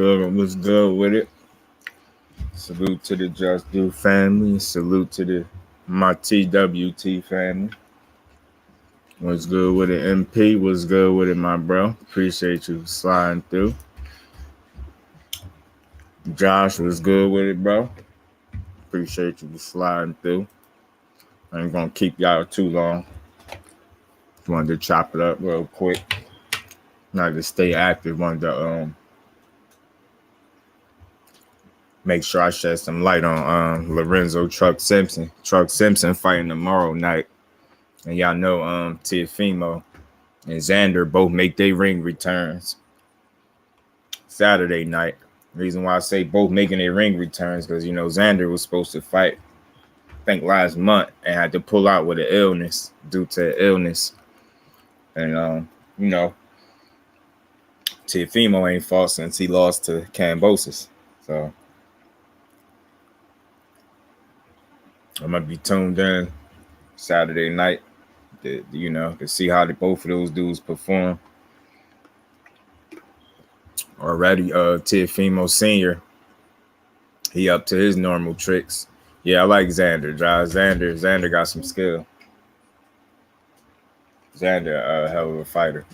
What's good with it? Salute to the Just Do family. Salute to my TWT family. What's good with it, MP? What's good with it, my bro? Appreciate you sliding through. Josh, what's good with it, bro? Appreciate you sliding through. I ain't gonna keep y'all too long. Just wanted to chop it up real quick. Not to stay active. Wanted to make sure I shed some light on Lorenzo Simpson. Simpson fighting tomorrow night. And y'all know Teofimo and Xander both make their ring returns Saturday night. Reason why I say both making their ring returns because, you know, Xander was supposed to fight, I think, last month and had to pull out with an illness due to illness. And, you know, Teofimo ain't fought since he lost to Cambosis. So I'm going to be tuned in Saturday night to see how both of those dudes perform. Already, Teofimo Sr., he up to his normal tricks. Yeah, I like Xander. Xander got some skill. Xander, hell of a fighter.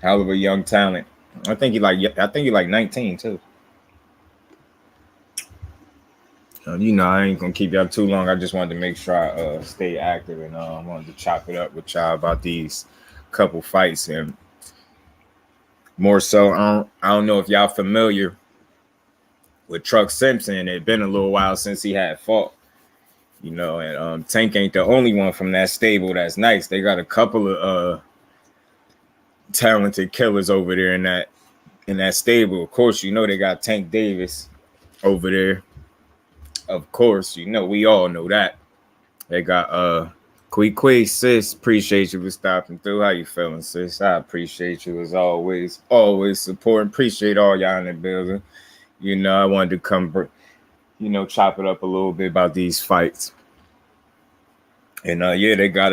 Hell of a young talent. I think he like 19 too. You know, I ain't gonna keep y'all too long. I just wanted to make sure I stay active and wanted to chop it up with y'all about these couple fights. And more so, I don't know if y'all familiar with Truck Simpson. It's been a little while since he had fought, you know, and Tank ain't the only one from that stable that's nice. They got a couple of talented killers over there in that stable. Of course, you know they got Tank Davis over there. Of course, you know, we all know that. They got Kui, sis. Appreciate you for stopping through. How you feeling, sis? I appreciate you as always supporting. Appreciate all y'all in the building. You know, I wanted to come, you know, chop it up a little bit about these fights. And yeah, they got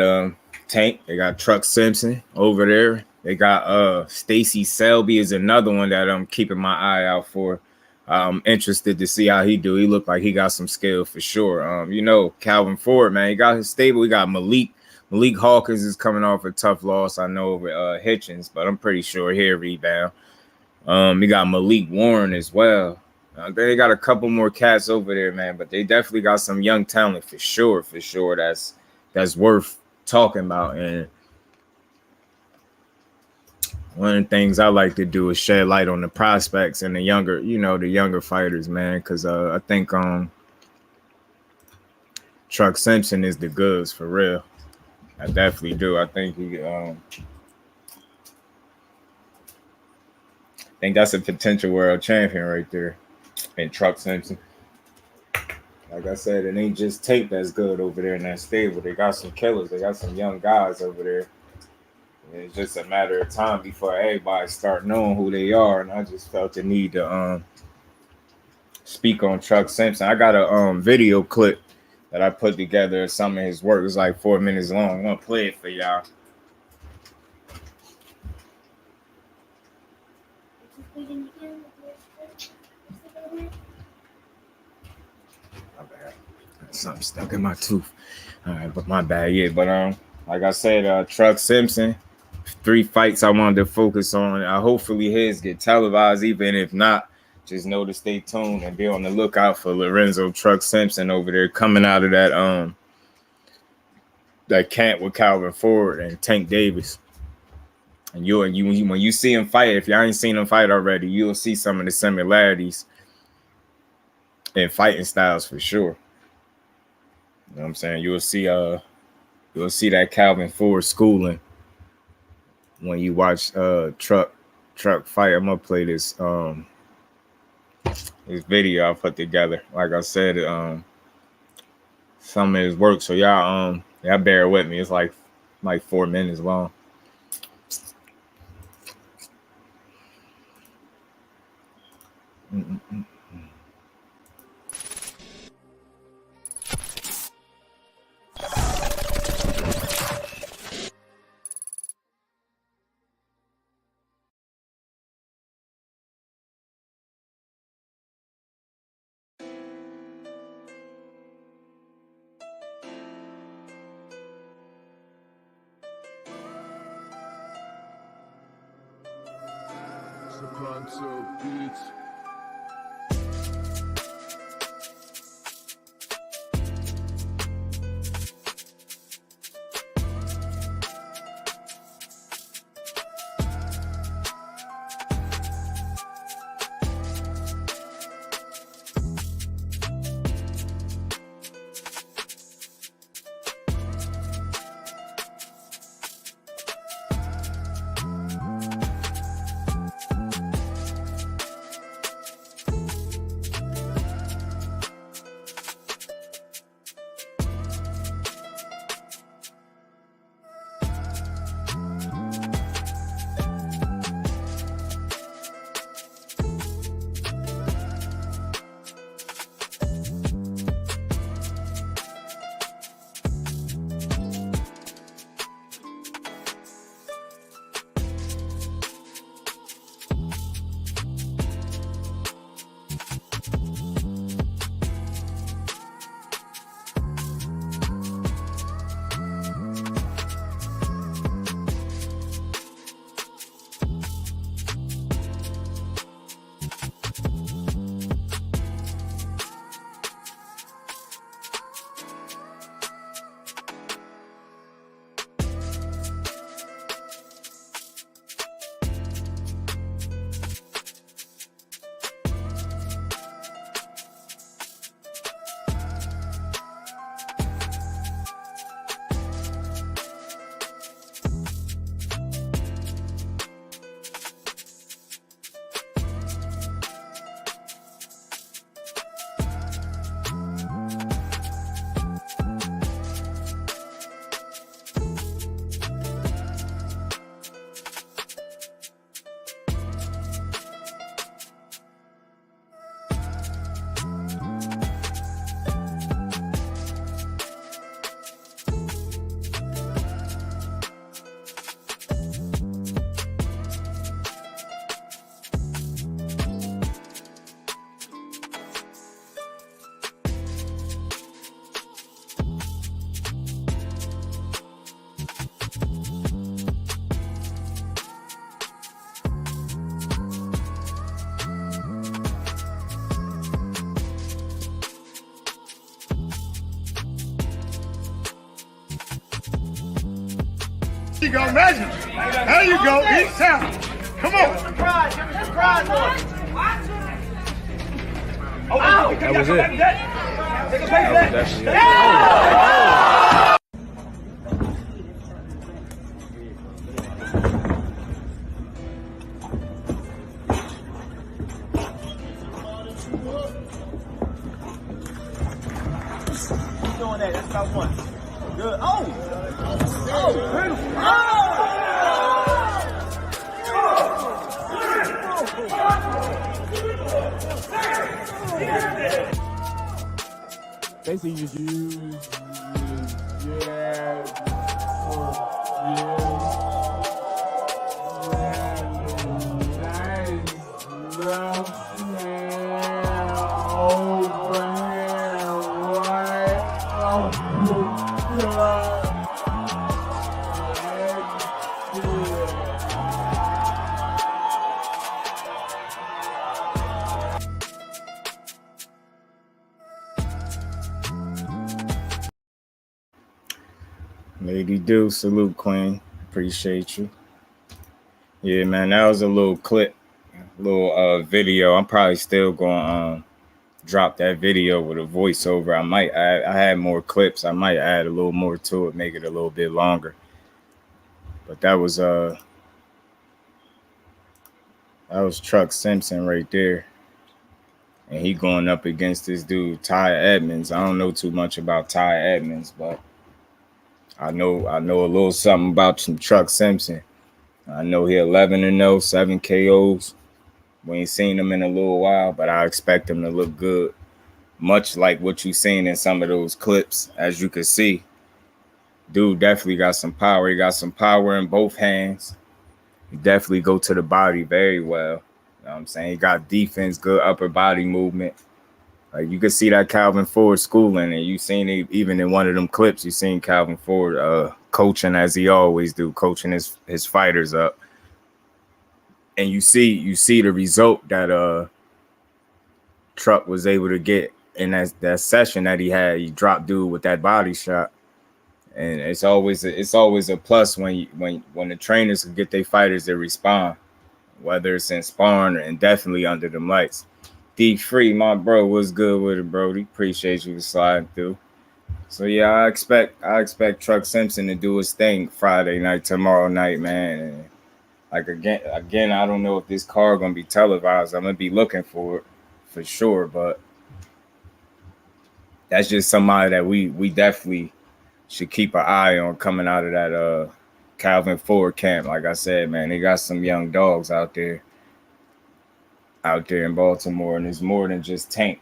Tank. They got Truck Simpson over there. They got Stacy Selby is another one that I'm keeping my eye out for. I'm interested to see how he do. He looked like he got some skill for sure. You know, Calvin Ford, man, he got his stable. We got Malik Hawkins is coming off a tough loss, I know, over Hitchens, but I'm pretty sure he'll rebound. We got Malik Warren as well. They got a couple more cats over there, man, but they definitely got some young talent for sure. That's worth talking about. And one of the things I like to do is shed light on the prospects and the younger fighters, man, because I think Truck Simpson is the goods for real. I definitely do. I think that's a potential world champion right there in Truck Simpson. Like I said, it ain't just Tate that's good over there in that stable. They got some killers. They got some young guys over there. It's just a matter of time before everybody start knowing who they are, and I just felt the need to speak on Truck Simpson. I got a video clip that I put together of some of his work. It's like 4 minutes long. I'm gonna play it for y'all. My bad. Something stuck in my tooth. All right, but my bad. Yeah, but like I said, Truck Simpson. 3 fights I wanted to focus on. Hopefully his get televised. Even if not, just know to stay tuned and be on the lookout for Lorenzo Truck Simpson over there coming out of that camp with Calvin Ford and Tank Davis. And when you see him fight, if y'all ain't seen him fight already, you'll see some of the similarities in fighting styles for sure. You know what I'm saying? You'll see that Calvin Ford schooling when you watch Truck fight. I'm gonna play this video I put together. Like I said, some of his work. So y'all bear with me. It's like 4 minutes long. You go, measure. There you go. Each time. Come on. Surprise. Surprise. Oh, that was it. Take a pace That doing that. That's about one. Good. Oh, beautiful. Basically, you use, yeah. Lady do, salute Queen. Appreciate you. Yeah, man, that was a little clip, little video. I'm probably still going to drop that video with a voiceover. I had more clips. I might add a little more to it, make it a little bit longer. But that was Truck Simpson right there. And he going up against this dude, Ty Edmonds. I don't know too much about Ty Edmonds, but I know a little something about some Truck Simpson. I know he 11-0, 7 KOs. We ain't seen him in a little while, but I expect him to look good. Much like what you seen in some of those clips, as you can see. Dude definitely got some power. He got some power in both hands. He definitely go to the body very well. You know what I'm saying? He got defense, good upper body movement. Like you can see that Calvin Ford schooling, and you seen it even in one of them clips. You seen Calvin Ford coaching as he always do, coaching his fighters up. And you see the result that Truck was able to get in that session that he had. He dropped dude with that body shot. And it's always a plus when the trainers can get their fighters to respond, whether it's in sparring and definitely under them lights. D Free, my bro, was good with it, Brody. Appreciate you for sliding through. So yeah, I expect Truck Simpson to do his thing Friday night, tomorrow night, man. And like again, I don't know if this card gonna be televised. I'm gonna be looking for it for sure, but that's just somebody that we definitely should keep an eye on coming out of that Calvin Ford camp. Like I said, man, they got some young dogs out there in Baltimore, and it's more than just Tank.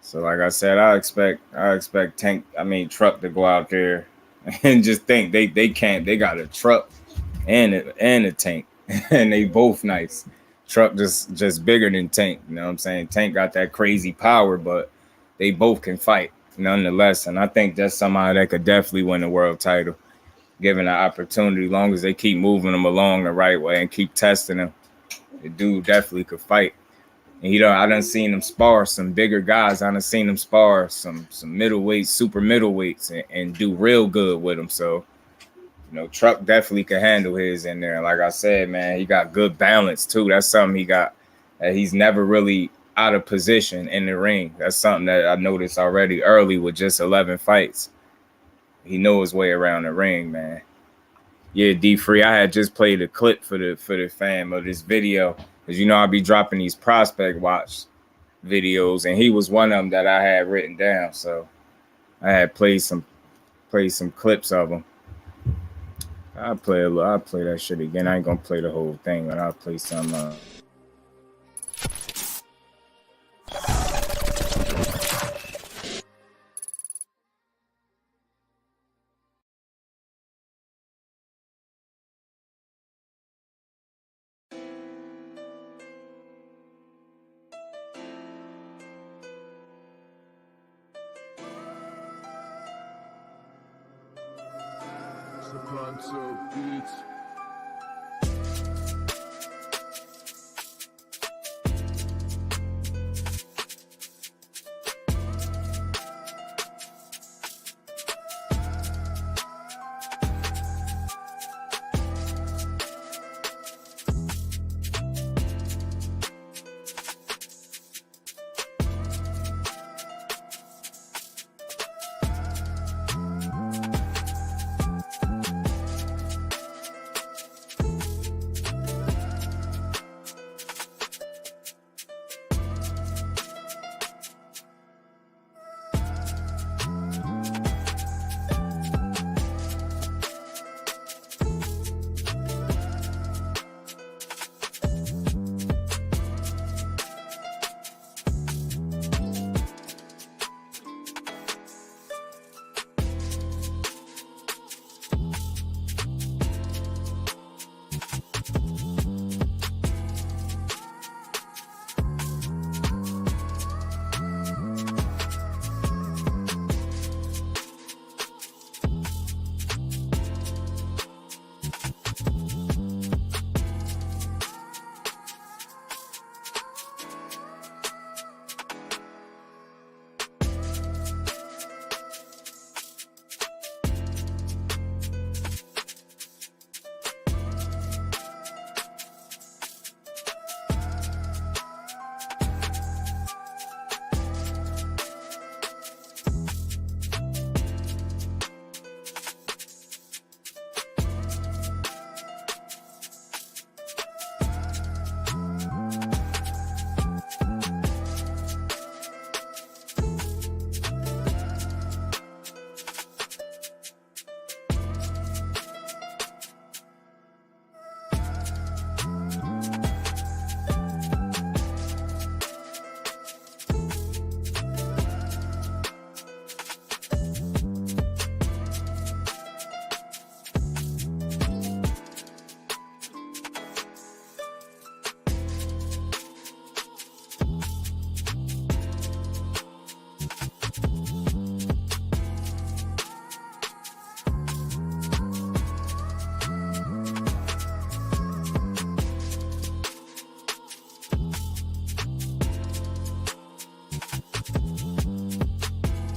So like I said, I expect Truck to go out there and just think they can't. They got a truck and a Tank, and they both nice. Truck just bigger than Tank. You know what I'm saying? Tank got that crazy power, but they both can fight nonetheless. And I think that's somebody that could definitely win the world title, given the opportunity. As long as they keep moving them along the right way and keep testing them, the dude definitely could fight. And I done seen him spar some bigger guys. I done seen him spar some middleweights, super middleweights, and do real good with them. So, Truck definitely can handle his in there. Like I said, man, he got good balance too. That's something he got. He's never really out of position in the ring. That's something that I noticed already early with just 11 fights. He knows his way around the ring, man. Yeah, D Free. I had just played a clip for the fam of this video. Because I'll be dropping these prospect watch videos, and he was one of them that I had written down. So I had played some clips of him. I'll play that shit again. I ain't gonna play the whole thing, but I'll play some. Pronto Beats.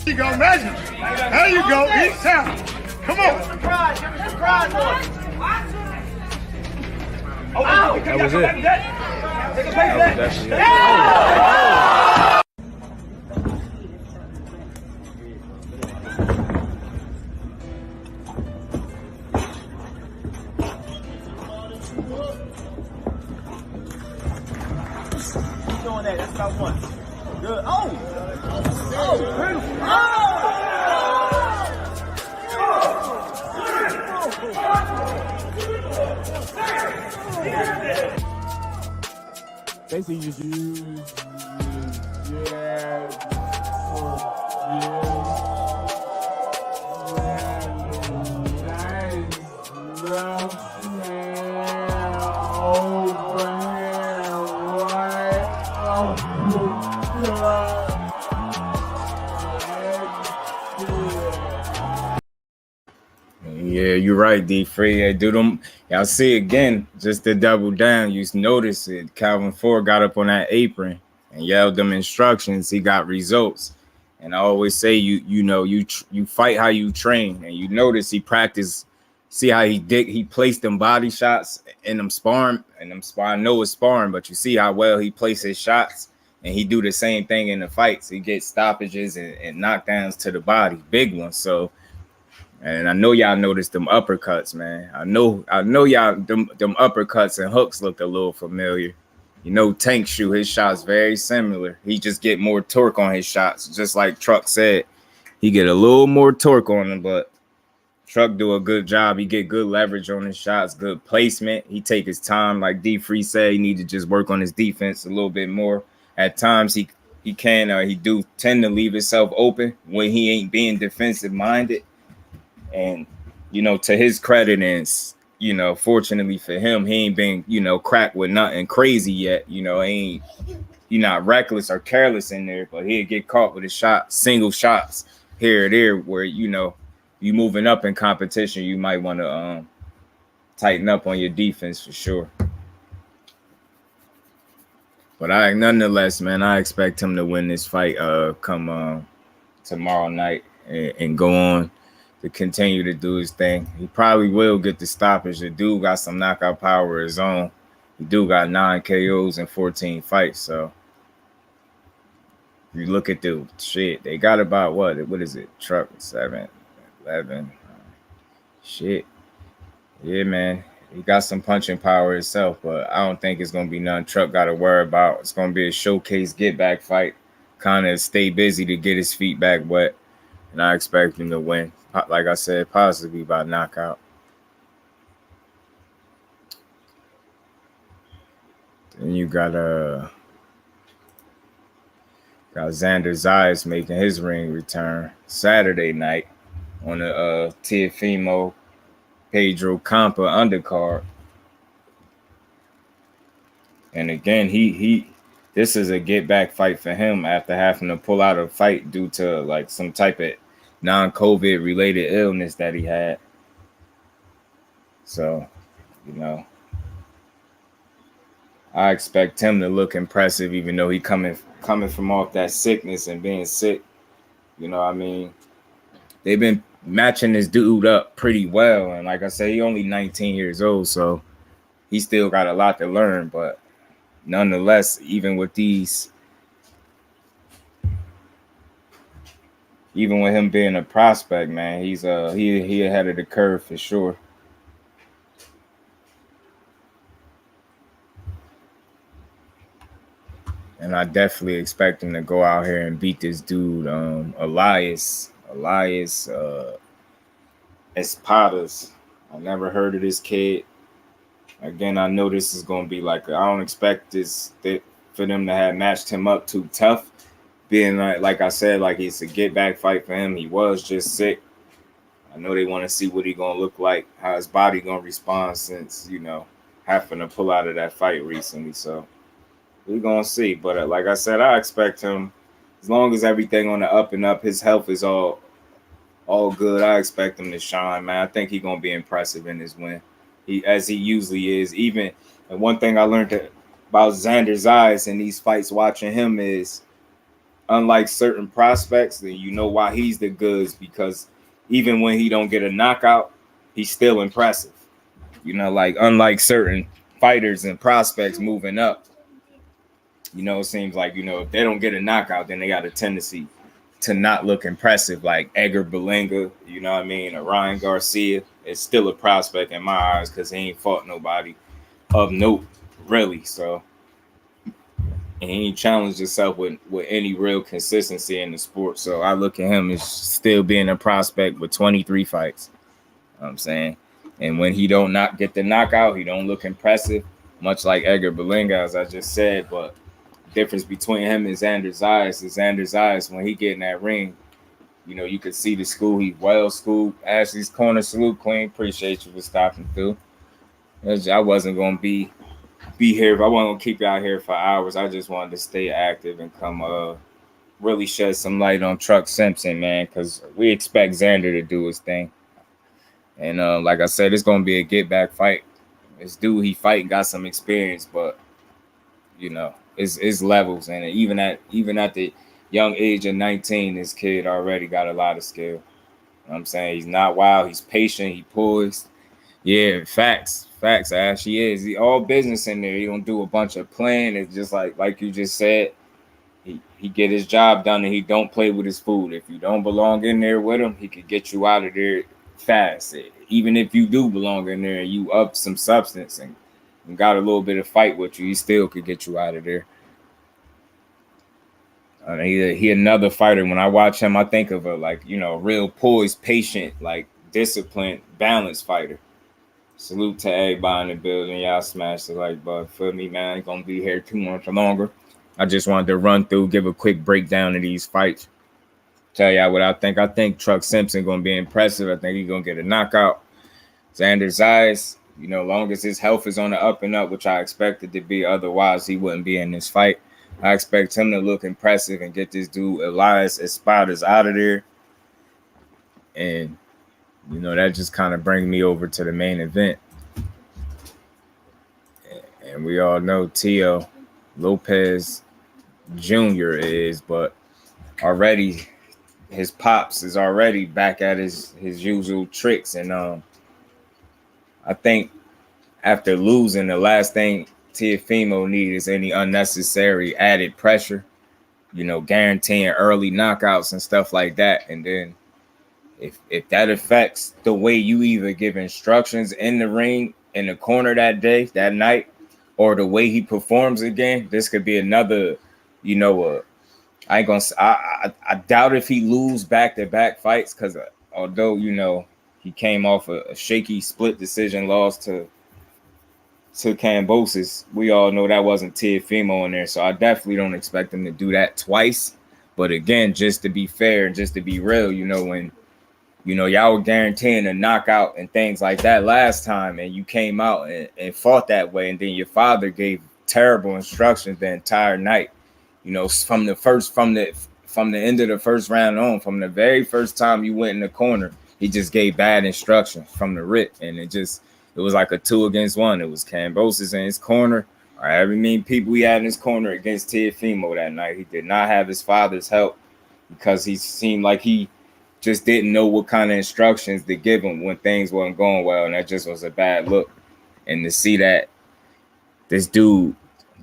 You go, measure. There you go. Each time. Come on. Surprise. Give me surprise on it. That was it. That was definitely it. Keep doing that. That's about one. Good. Oh, beautiful. Basically, just use. Yeah, you're right, D. Free. Yeah, do them. Y'all see again, just to double down. You notice it. Calvin Ford got up on that apron and yelled them instructions. He got results. And I always say, you fight how you train. And you notice he practiced. See how he placed them body shots in them sparring. I know it's sparring, but you see how well he placed his shots. And he do the same thing in the fights. He gets stoppages and knockdowns to the body, big ones. So. And I know y'all noticed them uppercuts, man. I know y'all them uppercuts and hooks looked a little familiar. You know, Tank shoot his shots very similar. He just get more torque on his shots, just like Truck said. He get a little more torque on them, but Truck do a good job. He get good leverage on his shots, good placement. He take his time, like D Free said. He need to just work on his defense a little bit more. At times he do tend to leave himself open when he ain't being defensive minded. And, to his credit, and, fortunately for him, he ain't been, cracked with nothing crazy yet. He not reckless or careless in there, but he'll get caught with a single shots here or there where, you moving up in competition, you might want to tighten up on your defense for sure. But nonetheless, man, I expect him to win this fight come tomorrow night and go on to continue to do his thing. He probably will get the stoppage. The dude got some knockout power of his own. He do got 9 KOs in 14 fights. So if you look at the shit, they got about what is it? Truck 7, 11. Shit. Yeah, man. He got some punching power himself, but I don't think it's gonna be none Truck got to worry about. It's gonna be a showcase get back fight. Kind of stay busy to get his feet back wet. And I expect him to win. Like I said, possibly by knockout. Then you got Xander Zayas making his ring return Saturday night on the Teofimo Pedro Campa undercard. And again, this is a get back fight for him after having to pull out a fight due to like some type of non-COVID related illness that he had. So, I expect him to look impressive, even though he coming from off that sickness and being sick. They've been matching this dude up pretty well. And like I said, he only 19 years old, so he still got a lot to learn. But nonetheless, even with him being a prospect, man, he's he ahead of the curve for sure. And I definitely expect him to go out here and beat this dude, Elias Espadas. I never heard of this kid. Again, I know this is going to be I don't expect for them to have matched him up too tough. Being like I said, it's a get back fight for him. He was just sick. I know they want to see what he going to look like, how his body going to respond since, having to pull out of that fight recently. So we're going to see. But like I said, I expect him, as long as everything on the up and up, his health is all good. I expect him to shine, man. I think he's going to be impressive in this win. As he usually is. And one thing I learned about Xander Zayas in these fights watching him is unlike certain prospects, then you know why he's the goods, because even when he don't get a knockout, he's still impressive. You know, like unlike certain fighters and prospects moving up, you know, it seems like, you know, if they don't get a knockout, then they got a tendency to not look impressive, like Edgar Berlanga, you know what I mean, or Ryan Garcia. Is still a prospect in my eyes because he ain't fought nobody of note, really. So, and he ain't challenged himself with any real consistency in the sport. So I look at him as still being a prospect with 23 fights. You know what I'm saying? And when he don't not get the knockout, he don't look impressive, much like Edgar Berlanga, as I just said. But the difference between him and Xander Zayas is Xander Zayas, when he get in that ring, you know, you could see the school. He's well schooled. Ashley's corner, salute, Queen. Appreciate you for stopping through. I wasn't going to be here. If I wasn't going to keep you out here for hours, I just wanted to stay active and come really shed some light on Truck Simpson, man, because we expect Xander to do his thing. And like I said, it's going to be a get-back fight. This dude he fighting got some experience, but, you know, it's levels. And even at the young age of 19, this kid already got a lot of skill. You know what I'm saying? He's not wild. He's patient. He poised. Yeah, facts. Ash, he is. He all business in there. He don't do a bunch of playing. It's just like you just said, he get his job done and he don't play with his food. If you don't belong in there with him, he could get you out of there fast. Even if you do belong in there and you up some substance and got a little bit of fight with you, he still could get you out of there. He another fighter. When I watch him, I think of a real poised, patient, like disciplined, balanced fighter. Salute to everybody in the building. Y'all smash the like button for me, man. I ain't gonna be here too much longer. I just wanted to run through, give a quick breakdown of these fights. Tell y'all what I think. I think Truck Simpson gonna be impressive. I think he's gonna get a knockout. Xander Zayas, you know, long as his health is on the up and up, which I expected to be, otherwise he wouldn't be in this fight. I expect him to look impressive and get this dude Elias Espadas out of there. And, you know, that just kind of brings me over to the main event. And we all know Teofimo Lopez Jr. is, but already his pops is already back at his usual tricks. And I think after losing, the last thing Teofimo needs any unnecessary added pressure, you know, guaranteeing early knockouts and stuff like that. And then if that affects the way you either give instructions in the ring, in the corner that night, or the way he performs again, this could be another, you know, I doubt if he lose back-to-back fights, because although, you know, he came off a shaky split decision loss to Cambosis, we all know that wasn't Teofimo in there. So I definitely don't expect him to do that twice. But again, just to be fair and just to be real, you know, when, you know, y'all were guaranteeing a knockout and things like that last time, and you came out and fought that way, and then your father gave terrible instructions the entire night. You know, from the end of the first round on, from the very first time you went in the corner, he just gave bad instructions from the rip, and it was like a 2 against 1. It was Cambosis in his corner, or however many people he had in his corner against Teofimo that night. He did not have his father's help because he seemed like he just didn't know what kind of instructions to give him when things weren't going well, and that just was a bad look. And to see that this dude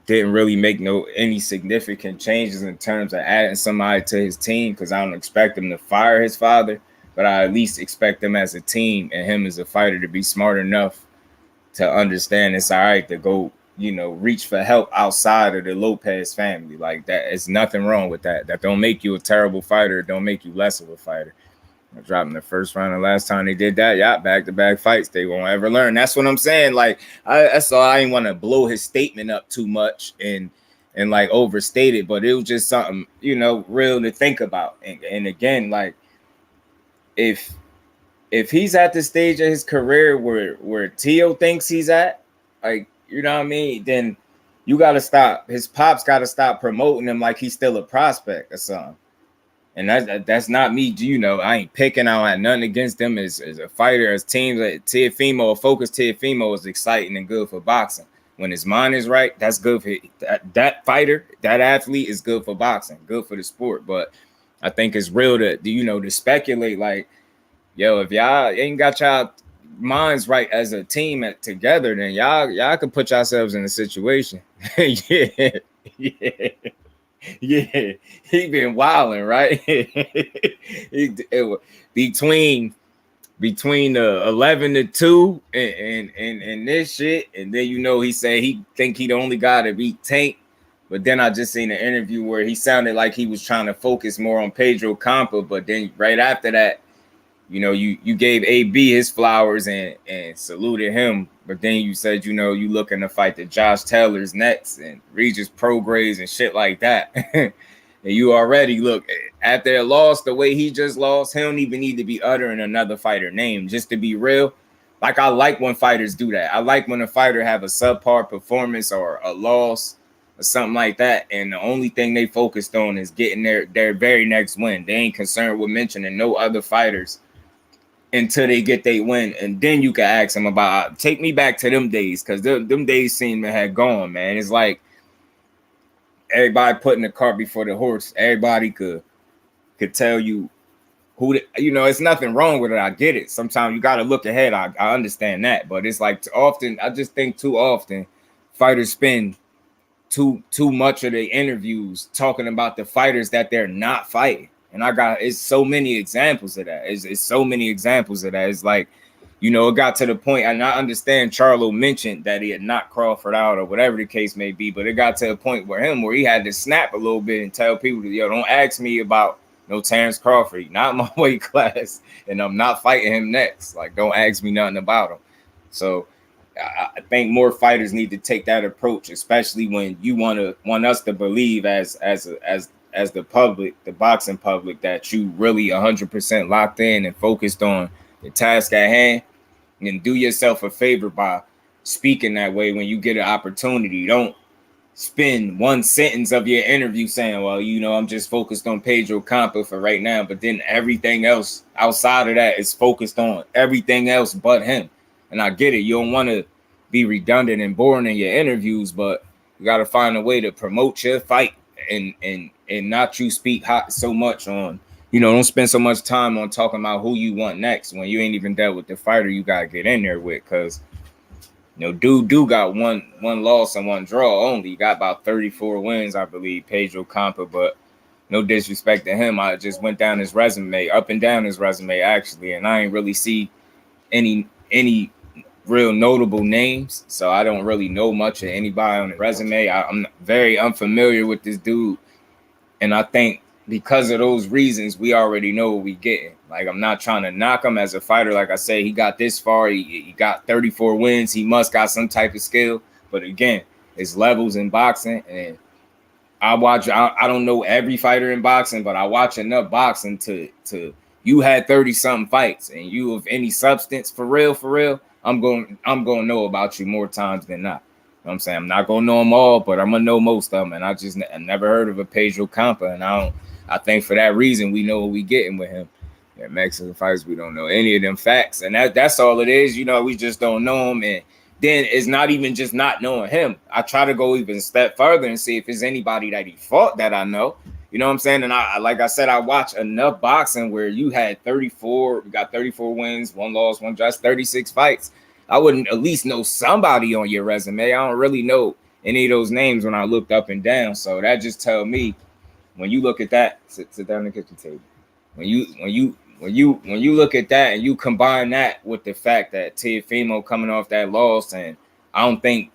didn't really make any significant changes in terms of adding somebody to his team, because I don't expect him to fire his father, but I at least expect them as a team and him as a fighter to be smart enough to understand it's all right to go, you know, reach for help outside of the Lopez family. Like that, it's nothing wrong with that. That don't make you a terrible fighter. It don't make you less of a fighter. I dropped in the first round, and last time they did that, yeah, back-to-back fights, they won't ever learn. That's what I'm saying. Like, that's all. I didn't want to blow his statement up too much and like overstate it, but it was just something, you know, real to think about. And again, like, if he's at the stage of his career where Teo thinks he's at, like, you know what I mean, then you got to stop. His pops got to stop promoting him like he's still a prospect or something. And that's not me, you know. I ain't picking out at nothing against them as a fighter, as teams. Like Teofimo, a focused Teofimo is exciting and good for boxing. when his mind is right, that's good for that fighter, that athlete is good for boxing, good for the sport. But I think it's real to speculate like, yo, if y'all ain't got y'all minds right as a team together, then y'all could put yourselves in a situation. yeah, yeah. Yeah, he been wilding, right? Between the 11-2 and this shit, and then he said he think he the only guy to beat Tank. But then I just seen an interview where he sounded like he was trying to focus more on Pedro Campa, but then right after that, you gave AB his flowers and saluted him, but then you said, you looking to fight the Josh Taylors next and Regis Prograis and shit like that. And you already look after a loss, the way he just lost, he don't even need to be uttering another fighter name. Just to be real, like I like when fighters do that. I like when a fighter have a subpar performance or a loss or something like that, and the only thing they focused on is getting their very next win. They ain't concerned with mentioning no other fighters until they get their win, and then you can ask them about take me back to them days, because them days seem to have gone, man. It's like everybody putting the cart before the horse. Everybody could tell you who it's nothing wrong with it. I get it. Sometimes you got to look ahead. I understand that, but it's like I just think too often fighters spend too much of the interviews talking about the fighters that they're not fighting. And it's so many examples of that. It's so many examples of that. It's like, it got to the point, and I understand Charlo mentioned that he had knocked Crawford out or whatever the case may be, but it got to a point where he had to snap a little bit and tell people, don't ask me about no Terrence Crawford, not my weight class, and I'm not fighting him next. Like, don't ask me nothing about him. So I think more fighters need to take that approach, especially when you want us to believe as the public, the boxing public, that you really 100% locked in and focused on the task at hand. And do yourself a favor by speaking that way when you get an opportunity. Don't spend one sentence of your interview saying, well, I'm just focused on Pedro Campa for right now, but then everything else outside of that is focused on everything else but him. And I get it. You don't want to be redundant and boring in your interviews, but you got to find a way to promote your fight and not you speak hot so much on, don't spend so much time on talking about who you want next when you ain't even dealt with the fighter you got to get in there with. Because, dude got one loss and one draw only. He got about 34 wins, I believe, Pedro Campa, but no disrespect to him. I just went down his resume, up and down his resume, actually, and I ain't really see any real notable names, so I don't really know much of anybody on the resume. I'm very unfamiliar with this dude, and I think because of those reasons, we already know what we getting. Like, I'm not trying to knock him as a fighter. Like I say, he got this far. He got 34 wins. He must got some type of skill. But again, it's levels in boxing, and I don't know every fighter in boxing, but I watch enough boxing to you had 30-something fights, and you of any substance for real. I'm going to know about you more times than not. You know what I'm saying? I'm not going to know them all, but I'm going to know most of them. And I never heard of a Pedro Campa. And I think for that reason, we know what we getting with him. Yeah, Mexican fighters, we don't know any of them facts. And that's all it is. We just don't know him. And then it's not even just not knowing him. I try to go even a step further and see if there's anybody that he fought that I know. You know what I'm saying? And like I said, I watch enough boxing where you had 34, you got 34 wins, one loss, one draw, 36 fights. I wouldn't at least know somebody on your resume. I don't really know any of those names when I looked up and down. So that just tell me, when you look at that, sit down at the kitchen table. When you look at that and you combine that with the fact that Teofimo coming off that loss, and I don't think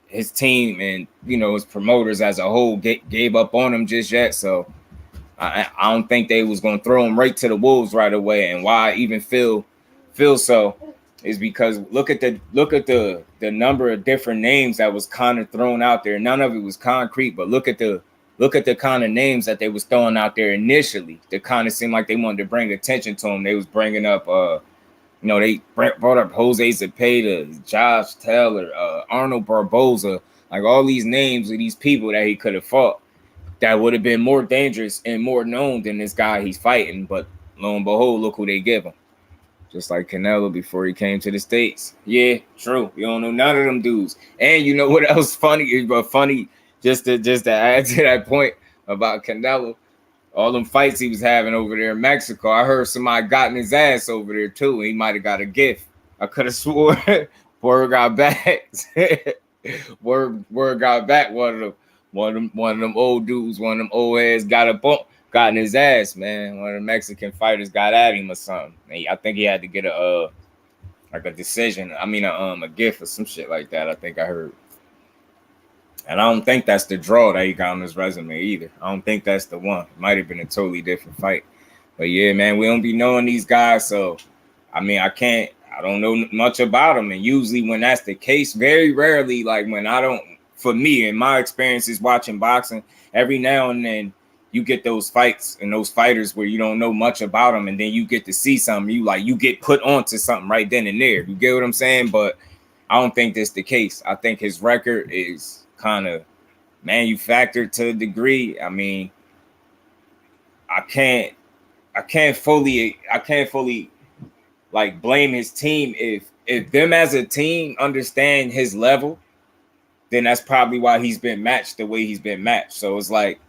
his team and his promoters as a whole gave up on him just yet. So I don't think they was gonna throw him right to the wolves right away. And why I even feel so is because look at the number of different names that was kind of thrown out there. None of it was concrete, but look at the kind of names that they was throwing out there initially. That kind of seemed like they wanted to bring attention to him. They was bringing up they brought up Jose Zepeda, Josh Taylor, Arnold Barboza, like all these names of these people that he could have fought that would have been more dangerous and more known than this guy he's fighting. But lo and behold, look who they give him. just like Canelo before he came to the States. Yeah, true. You don't know none of them dudes. And you know what else funny? But funny, just to add to that point about Canelo, all them fights he was having over there in Mexico. I heard somebody got in his ass over there too. He might have got a gift. I could have swore word got back. word got back. One of them old dudes, one of them old heads got in his ass, man. One of the Mexican fighters got at him or something. I think he had to get a decision. I mean, a gift or some shit like that. I think I heard. And I don't think that's the draw that he got on his resume either. I don't think that's the one. It might have been a totally different fight. But yeah, man, we don't be knowing these guys. So, I mean, I don't know much about them. And usually when that's the case, very rarely, like when for me, in my experiences watching boxing, every now and then you get those fights and those fighters where you don't know much about them. And then you get to see something. You get put onto something right then and there. You get what I'm saying? But I don't think that's the case. I think his record is kind of manufactured to a degree. I mean, I can't fully like blame his team. If them as a team understand his level, then that's probably why he's been matched the way he's been matched. So it's like,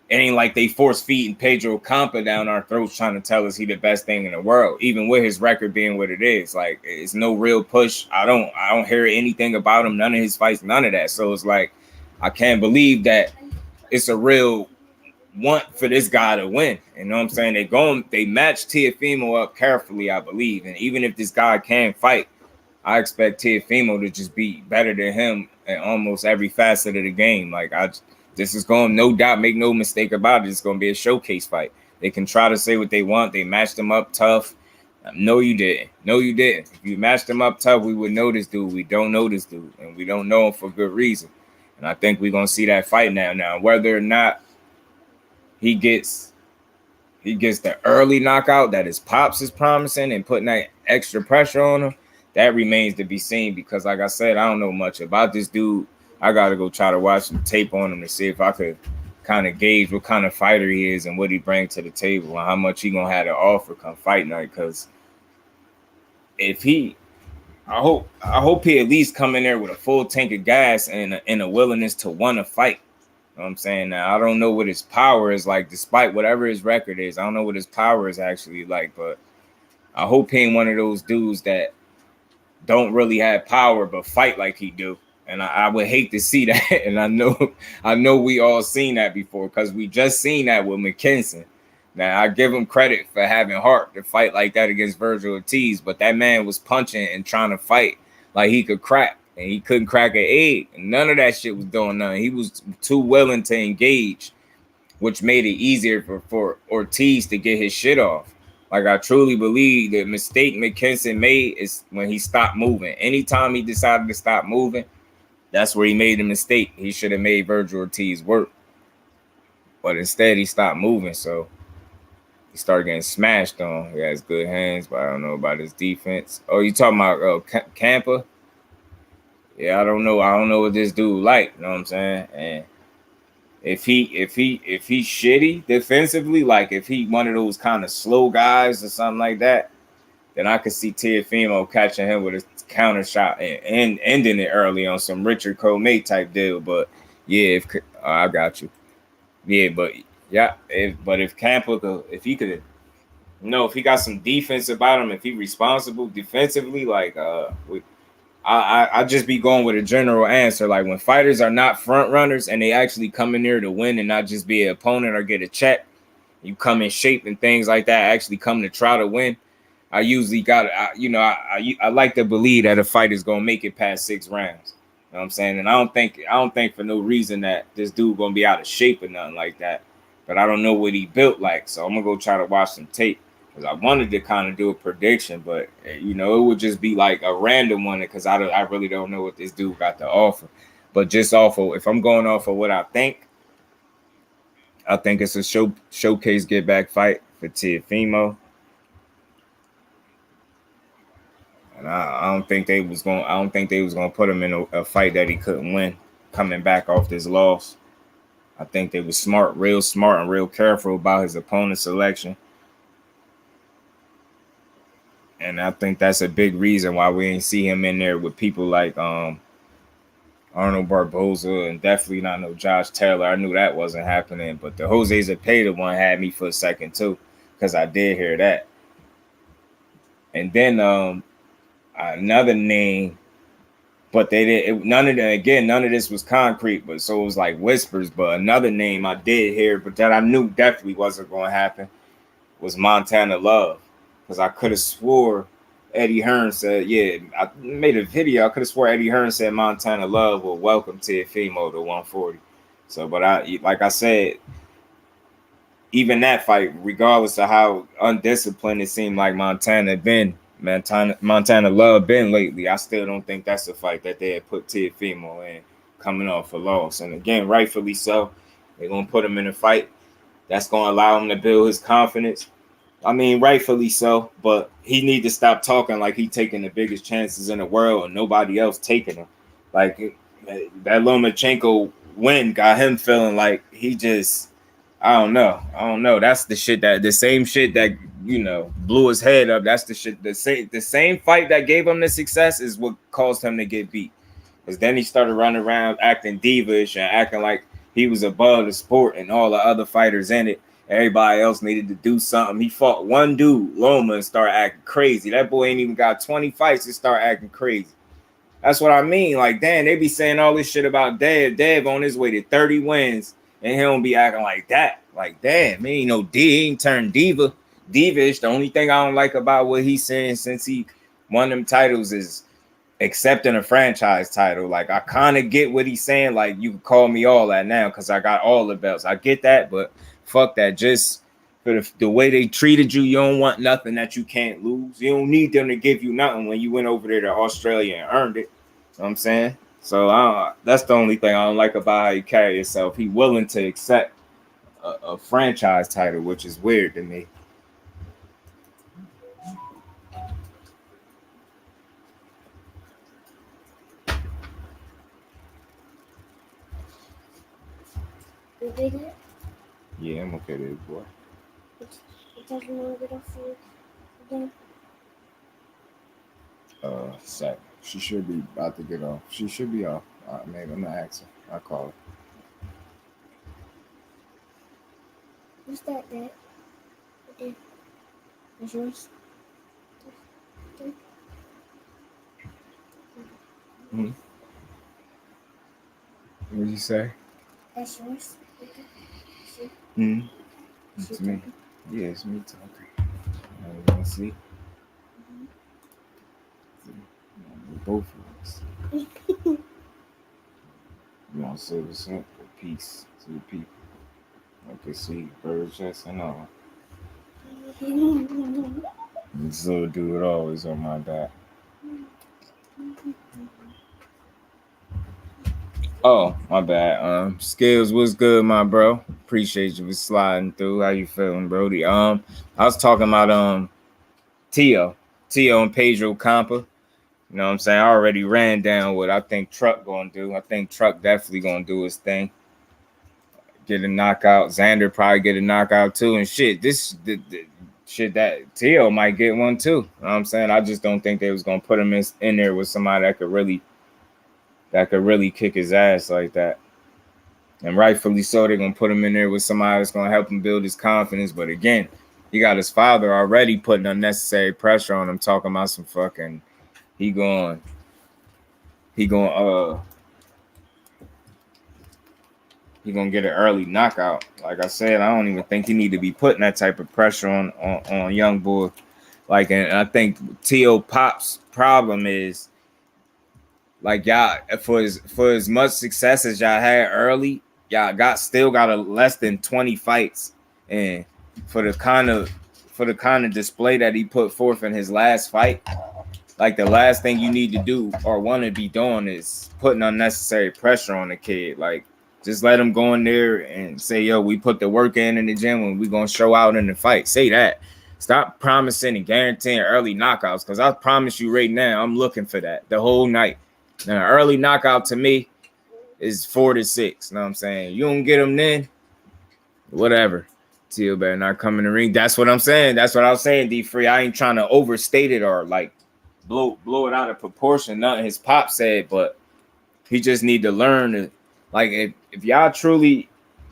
it ain't like they force feeding Pedro Campa down our throats trying to tell us he the best thing in the world, even with his record being what it is. Like, it's no real push. I don't hear anything about him, none of his fights, none of that. So it's like, I can't believe that it's a real want for this guy to win. You know what I'm saying? They match Teofimo up carefully, I believe. And even if this guy can fight, I expect Teofimo to just be better than him in almost every facet of the game. Like, this is going, no doubt, make no mistake about it, it's going to be a showcase fight. They can try to say what they want. They matched him up tough. No, you didn't. No, you didn't. If you matched him up tough, we would know this dude. We don't know this dude, and we don't know him for good reason. And I think we're going to see that fight now. Now, whether or not he gets the early knockout that his pops is promising and putting that extra pressure on him, that remains to be seen, because like I said, I don't know much about this dude. I got to go try to watch some tape on him to see if I could kind of gauge what kind of fighter he is and what he brings to the table and how much he going to have to offer come fight night. Because I hope he at least come in there with a full tank of gas and a willingness to want to fight. You know what I'm saying? Now, I don't know what his power is like, despite whatever his record is. I don't know what his power is actually like, but I hope he ain't one of those dudes that don't really have power but fight like he do. And I would hate to see that. And I know we all seen that before, because we just seen that with McKinson. Now, I give him credit for having heart to fight like that against Virgil Ortiz, but that man was punching and trying to fight like he could crack, and he couldn't crack an egg. And none of that shit was doing nothing. He was too willing to engage, which made it easier for Ortiz to get his shit off. Like, I truly believe the mistake McKinson made is when he stopped moving. Anytime he decided to stop moving, that's where he made a mistake. He should have made Virgil Ortiz work. But instead, he stopped moving, so he started getting smashed on. He has good hands, but I don't know about his defense. Oh, you talking about Campa? Yeah, I don't know. I don't know what this dude like. You know what I'm saying? And if he's shitty defensively, like if he one of those kind of slow guys or something like that, then I could see Teofimo catching him with a counter shot and ending it early on some Richard Comey type deal. But yeah, I got you. Yeah, but yeah, if Campa if he got some defense about him, if he responsible defensively, like I just be going with a general answer. Like, when fighters are not front runners and they actually come in there to win and not just be an opponent or get a check, you come in shape and things like that, actually come to try to win. I usually I like to believe that a fight is gonna make it past 6 rounds. You know what I'm saying? And I don't think for no reason that this dude gonna be out of shape or nothing like that. But I don't know what he built like, so I'm gonna go try to watch some tape, because I wanted to kind of do a prediction, but it would just be like a random one, because I really don't know what this dude got to offer. But just if I'm going off of what I think it's a showcase get back fight for Teofimo. And I don't think they was gonna put him in a fight that he couldn't win, coming back off this loss. I think they was real smart and real careful about his opponent selection. And I think that's a big reason why we ain't see him in there with people like Arnold Barboza, and definitely not no Josh Taylor. I knew that wasn't happening, but the Jose Zepeda one had me for a second too, because I did hear that. And then another name, but they did none of this was concrete, but so it was like whispers. But another name I did hear, but that I knew definitely wasn't going to happen, was Montana Love, because I could have swore Eddie Hearn said, yeah, I made a video. I could have swore Eddie Hearn said Montana Love will welcome Teofimo to 140. So, but like I said, even that fight, regardless of how undisciplined it seemed like Montana Love been lately, I still don't think that's a fight that they had put Teofimo in coming off a loss. And again, rightfully so. They're going to put him in a fight that's going to allow him to build his confidence. I mean, rightfully so, but he need to stop talking like he taking the biggest chances in the world and nobody else taking them. Like that Lomachenko win got him feeling like he just, I don't know. That's the same shit that, you know, blew his head up. That's the shit. The same fight that gave him the success is what caused him to get beat. Because then he started running around acting divish and acting like he was above the sport and all the other fighters in it. Everybody else needed to do something. He fought one dude, Loma, and started acting crazy. That boy ain't even got 20 fights to start acting crazy. That's what I mean. Like, damn, they be saying all this shit about Dev. Dev on his way to 30 wins, and he don't be acting like that. Like, damn, man, you know, he ain't turned divish. The only thing I don't like about what he's saying since he won them titles is accepting a franchise title. Like, I kind of get what he's saying. Like, you can call me all that now because I got all the belts. I get that, but fuck that. Just for the way they treated you, you don't want nothing that you can't lose. You don't need them to give you nothing when you went over there to Australia and earned it. You know what I'm saying? So that's the only thing I don't like about how you carry yourself. He willing to accept a franchise title, which is weird to me. Yeah, I'm okay there, boy. It doesn't want to get off again. Sec. She should be about to get off. She should be off. Maybe I'm gonna ask her. I'll call her. What's that, Dad? That's yours? Hmm? What did you say? That's yours? Hmm? It's me. Yeah, it's me talking. You want to see? Both of us. You want to say what's up? Peace to the people. Like they see bird chest and all. This little dude always on my back. Oh, my bad. Skills was good, my bro. Appreciate you for sliding through. How you feeling, Brody? I was talking about Teo and Pedro Campa. You know what I'm saying? I already ran down what I think Truck gonna do. I think Truck definitely gonna do his thing. Get a knockout. Xander probably get a knockout too. And shit, the shit that Teo might get one too. You know what I'm saying? I just don't think they was gonna put him in there with somebody that could really kick his ass like that. And rightfully so, they're gonna put him in there with somebody that's gonna help him build his confidence. But again, he got his father already putting unnecessary pressure on him, talking about some fucking he gonna get an early knockout. Like I said, I don't even think he need to be putting that type of pressure on young boy. Like, and I think T.O. Pop's problem is, like, y'all, for as much success as y'all had early, y'all still got a less than 20 fights. And for the kind of display that he put forth in his last fight, like, the last thing you need to do or want to be doing is putting unnecessary pressure on the kid. Like, just let him go in there and say, yo, we put the work in the gym and we're going to show out in the fight. Say that. Stop promising and guaranteeing early knockouts, because I promise you right now, I'm looking for that the whole night. Now, an early knockout to me is 4 to 6. You know what I'm saying? You don't get them then, whatever. Tio better not come in the ring. That's what I'm saying. That's what I was saying, D-Free. I ain't trying to overstate it or like blow it out of proportion. Nothing his pop said, but he just need to learn to, like, if y'all truly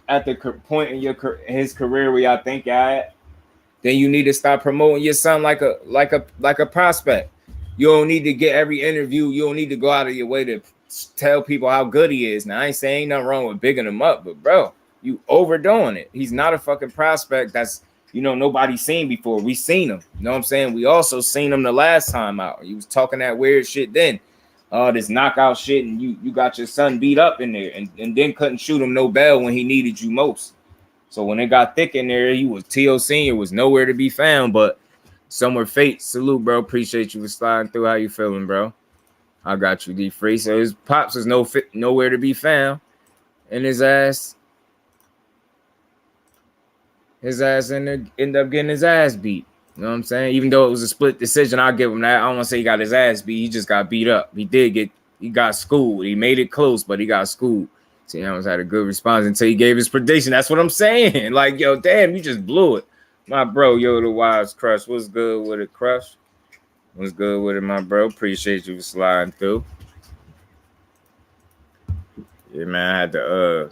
at the point in his career where y'all think y'all at, then you need to start promoting your son like a prospect. You don't need to get every interview. You don't need to go out of your way to tell people how good he is. Now, I ain't saying ain't nothing wrong with bigging him up, but bro, you overdoing it. He's not a fucking prospect that's, nobody's seen before. We seen him. You know what I'm saying? We also seen him the last time out. He was talking that weird shit then. This knockout shit, and you got your son beat up in there and then couldn't shoot him no bell when he needed you most. So when it got thick in there, T.O. Sr. was nowhere to be found, but somewhere fate. Salute, bro. Appreciate you for sliding through. How you feeling, bro? I got you, D-Free. So his pops is nowhere to be found. And his ass ended up getting his ass beat. You know what I'm saying? Even though it was a split decision, I'll give him that. I don't want to say he got his ass beat. He just got beat up. He got schooled. He made it close, but he got schooled. See, Edmonds had a good response until he gave his prediction. That's what I'm saying. Like, yo, damn, you just blew it. My bro, yo, the Wise Crush. What's good with it, Crush? What's good with it, my bro? Appreciate you for sliding through. Yeah, man, I had to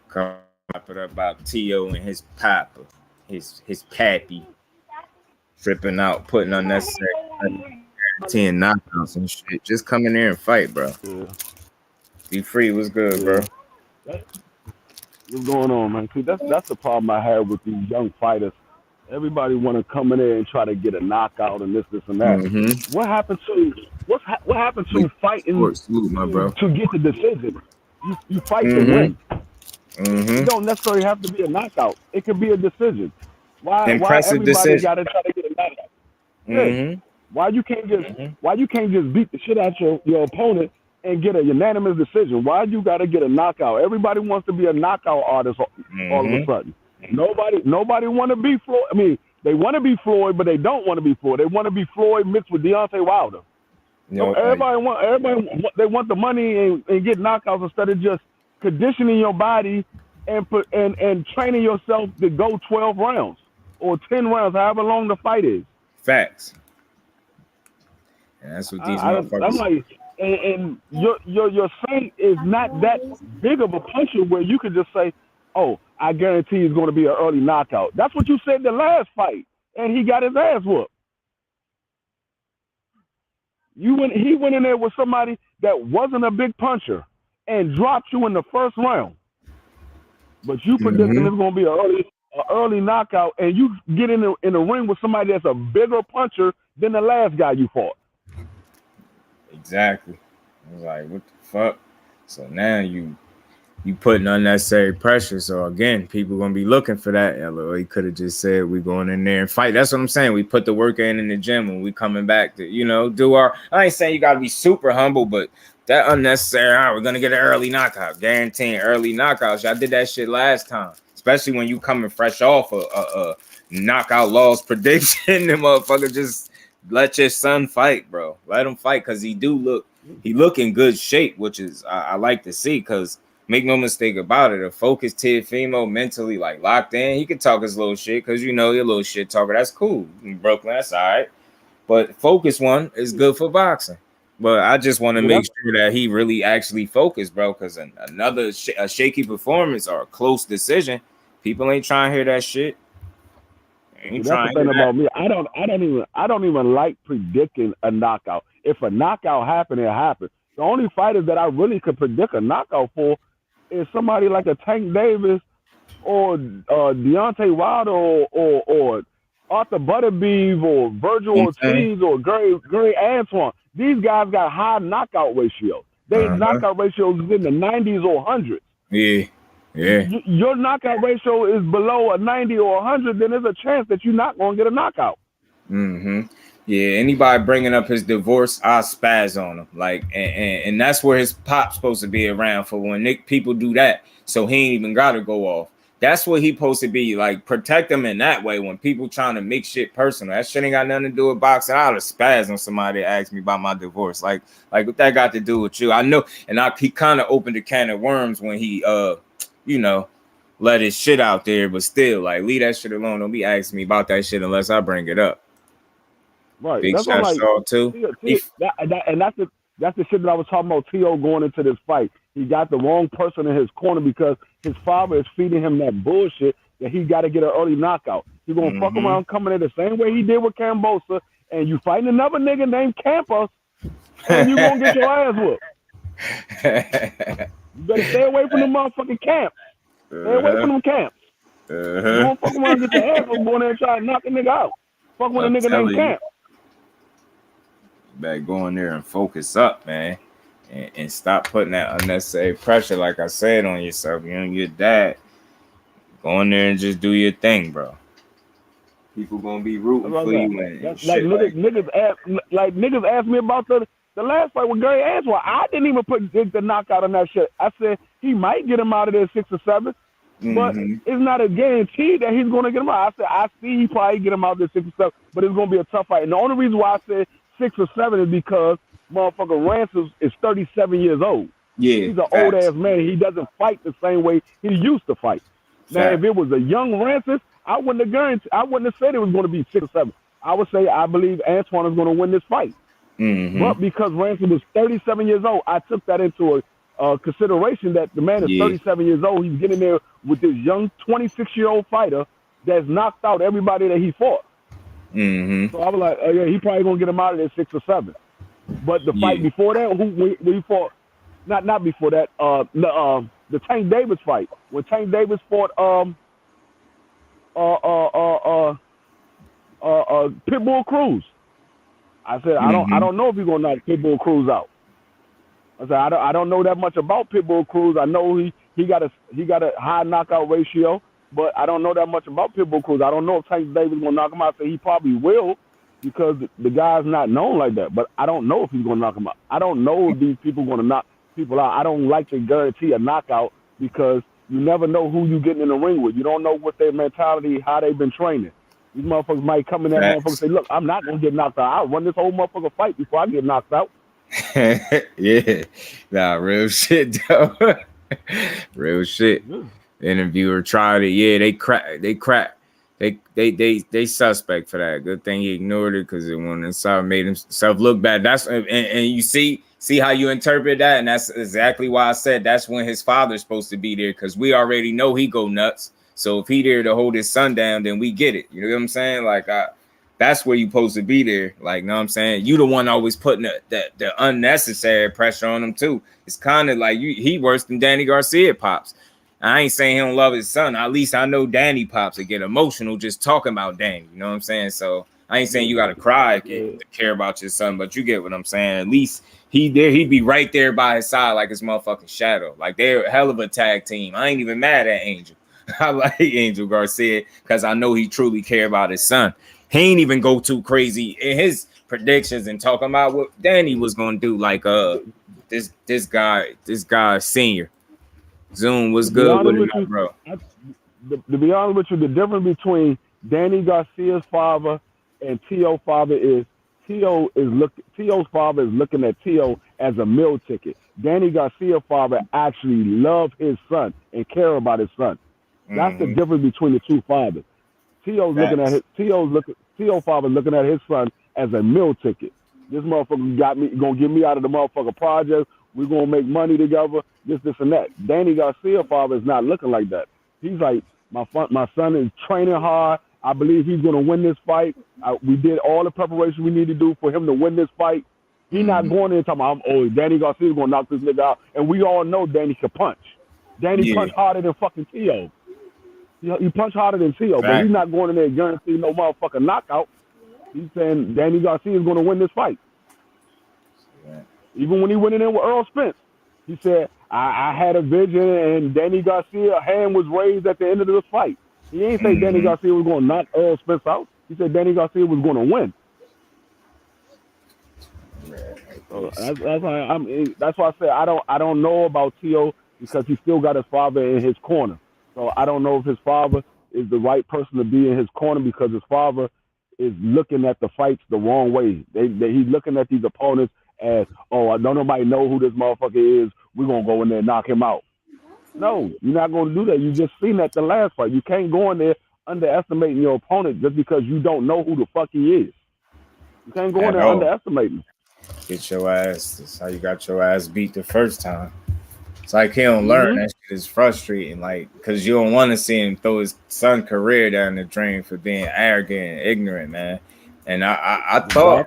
come up it up about T.O. and his papa, his pappy, tripping out, putting unnecessary 10 knockouts and shit. Just come in there and fight, bro. Yeah. Be free. What's good, bro? What's going on, man? See, that's the problem I have with these young fighters. Everybody want to come in there and try to get a knockout and this and that. Mm-hmm. What happened to fighting salute, my bro. to get the decision? You fight to win. Mm-hmm. It don't necessarily have to be a knockout. It could be a decision. Why everybody got to try to get a knockout? Mm-hmm. Yeah. Why you can't just beat the shit out your opponent and get a unanimous decision? Why you got to get a knockout? Everybody wants to be a knockout artist all of a sudden. Nobody want to be Floyd. I mean, they want to be Floyd, but they don't want to be Floyd. They want to be Floyd mixed with Deontay Wilder. So everybody want the money and get knockouts instead of just conditioning your body and training yourself to go 12 rounds or 10 rounds, however long the fight is. Facts. And that's what these motherfuckers. I'm like, and your Saint is not that big of a puncher where you could just say, "Oh, I guarantee it's going to be an early knockout." That's what you said the last fight, and he got his ass whooped. He went in there with somebody that wasn't a big puncher and dropped you in the first round. But you predicting it's going to be an early knockout, and you get in the ring with somebody that's a bigger puncher than the last guy you fought. Exactly. I was like, what the fuck? So now you putting unnecessary pressure. So again, people gonna be looking for that. He could have just said we going in there and fight. That's what I'm saying. We put the work in the gym when we coming back to, do our. I ain't saying you gotta be super humble, but that unnecessary. We're gonna get an early knockout, guaranteeing early knockouts. Y'all did that shit last time, especially when you coming fresh off a knockout loss prediction. The motherfucker just let your son fight, bro. Let him fight because he look in good shape, which is I like to see. Because make no mistake about it, a focused Teofimo mentally like locked in, he can talk his little shit because you're a little shit talker. That's cool. In Brooklyn, that's all right. But focus one is good for boxing. But I just want to make sure that he really actually focused, bro. Because another a shaky performance or a close decision, people ain't trying to hear that shit. That's the thing about me. I don't even like predicting a knockout. If a knockout happened, it happened. The only fighters that I really could predict a knockout for is somebody like a Tank Davis or Deontay Wilder or Arthur Butterbeef or Virgil Ortiz or Gary Antoine. These guys got high knockout ratios. Their knockout ratios is in the 90s or 100s. Yeah. Yeah. Your knockout ratio is below a 90 or 100, then there's a chance that you're not going to get a knockout. Mm-hmm. Yeah, anybody bringing up his divorce, I'll spaz on him. Like, and that's where his pop's supposed to be around for when people do that. So he ain't even got to go off. That's what he supposed to be. Like, protect him in that way when people trying to make shit personal. That shit ain't got nothing to do with boxing. I'll spaz on somebody that asked me about my divorce. Like what that got to do with you? I know. And he kind of opened a can of worms when he, let his shit out there, but still, like, leave that shit alone. Don't be asking me about that shit unless I bring it up. Right. Big That's shot like, Shaw too. That's the shit that I was talking about. T.O. going into this fight, he got the wrong person in his corner because his father is feeding him that bullshit that he got to get an early knockout. He's gonna fuck around coming in the same way he did with Cambosa, and you fighting another nigga named Campa, and you gonna get your ass whooped. You better stay away from the motherfucking camps. Stay away from them camps. You don't fuck around and get your ass whooped going there and try to knock a nigga out. Fuck with a nigga named Camp. You better go in there and focus up, man. And stop putting that unnecessary pressure, like I said, on yourself. You know, your dad. Go in there and just do your thing, bro. People gonna be rooting for you, man. Niggas asked me about the last fight with Gary Answell. I didn't even put the knockout on that shit. I said he might get him out of there 6 or 7, but it's not a guarantee that he's gonna get him out. I said I see he probably get him out there 6 or 7, but it's gonna be a tough fight. And the only reason why I said 6 or 7 is because motherfucker Ransom is 37 years old. Yeah, he's an old ass man. He doesn't fight the same way he used to fight. Now, if it was a young Ransom, I wouldn't have said it was going to be 6 or 7. I would say I believe Antoine is going to win this fight. But because Ransom was 37 years old, I took that into a consideration that the man is 37 years old. He's getting there with this young 26-year-old fighter that's knocked out everybody that he fought. So I was like, oh yeah, he probably going to get him out of there 6 or 7. But the fight before that, when he fought, not before that, the Tank Davis fight, when Tank Davis fought Pitbull Cruz. I said I don't know if he's gonna knock Pitbull Cruz out. I said I don't know that much about Pitbull Cruz. I know he got a high knockout ratio, but I don't know that much about Pitbull Cruz. I don't know if Tank Davis gonna knock him out. I said he probably will because the guy's not known like that. But I don't know if he's gonna knock him out. I don't know if these people gonna knock people out. I don't like to guarantee a knockout because you never know who you getting in the ring with. You don't know what their mentality, how they've been training. These motherfuckers might come in there and say, look, I'm not going to get knocked out. I'll run this whole motherfucker fight before I get knocked out. Yeah. Nah, real shit, though. Real shit. The interviewer tried it. Yeah, they suspect for that. Good thing he ignored it because it went inside, made himself look bad. That's and you see how you interpret that, and that's exactly why I said that's when his father's supposed to be there, because we already know he go nuts. So if he there to hold his son down, then we get it. You know what I'm saying? Like that's where you supposed to be there. Like, know what I'm saying? You the one always putting the unnecessary pressure on him too. It's kind of like he worse than Danny Garcia pops. I ain't saying he don't love his son. At least I know Danny pops to get emotional just talking about Danny. You know what I'm saying? So I ain't saying you got to cry to care about your son, but you get what I'm saying. At least he'd be right there by his side like his motherfucking shadow. Like they're a hell of a tag team. I ain't even mad at Angel. I like Angel Garcia because I know he truly care about his son. He ain't even go too crazy in his predictions and talking about what Danny was gonna do. Like this guy senior. Zoom was good with it, bro. To be honest with you, the difference between Danny Garcia's father and T.O.'s father is T.O.'s father is looking at T.O. as a meal ticket. Danny Garcia's father actually loved his son and care about his son. That's the difference between the two fathers. T.O.'s father looking at his son as a meal ticket. This motherfucker gonna get me out of the motherfucker project. We're gonna make money together. This and that. Danny Garcia's father is not looking like that. He's like, my son is training hard. I believe he's gonna win this fight. We did all the preparation we need to do for him to win this fight. He's not going in talking about, Danny Garcia's gonna knock this nigga out. And we all know Danny can punch. Danny punched harder than fucking T.O. He punched harder than T.O., but he's not going in there and guaranteeing no motherfucking knockout. He's saying Danny Garcia is going to win this fight. Yeah. Even when he went in there with Earl Spence, he said, I had a vision, and Danny Garcia's hand was raised at the end of this fight. He ain't say Danny Garcia was going to knock Earl Spence out. He said Danny Garcia was going to win. So that's why I said I don't know about T.O. because he still got his father in his corner. So I don't know if his father is the right person to be in his corner because his father is looking at the fights the wrong way. He's looking at these opponents as, don't nobody know who this motherfucker is. We're going to go in there and knock him out. No, you're not going to do that. You just seen that the last fight. You can't go in there underestimating your opponent just because you don't know who the fuck he is. You can't go in there underestimating him. Get your ass. That's how you got your ass beat the first time. It's like he don't learn. That shit is frustrating. Like, because you don't want to see him throw his son's career down the drain for being arrogant and ignorant, man. And I thought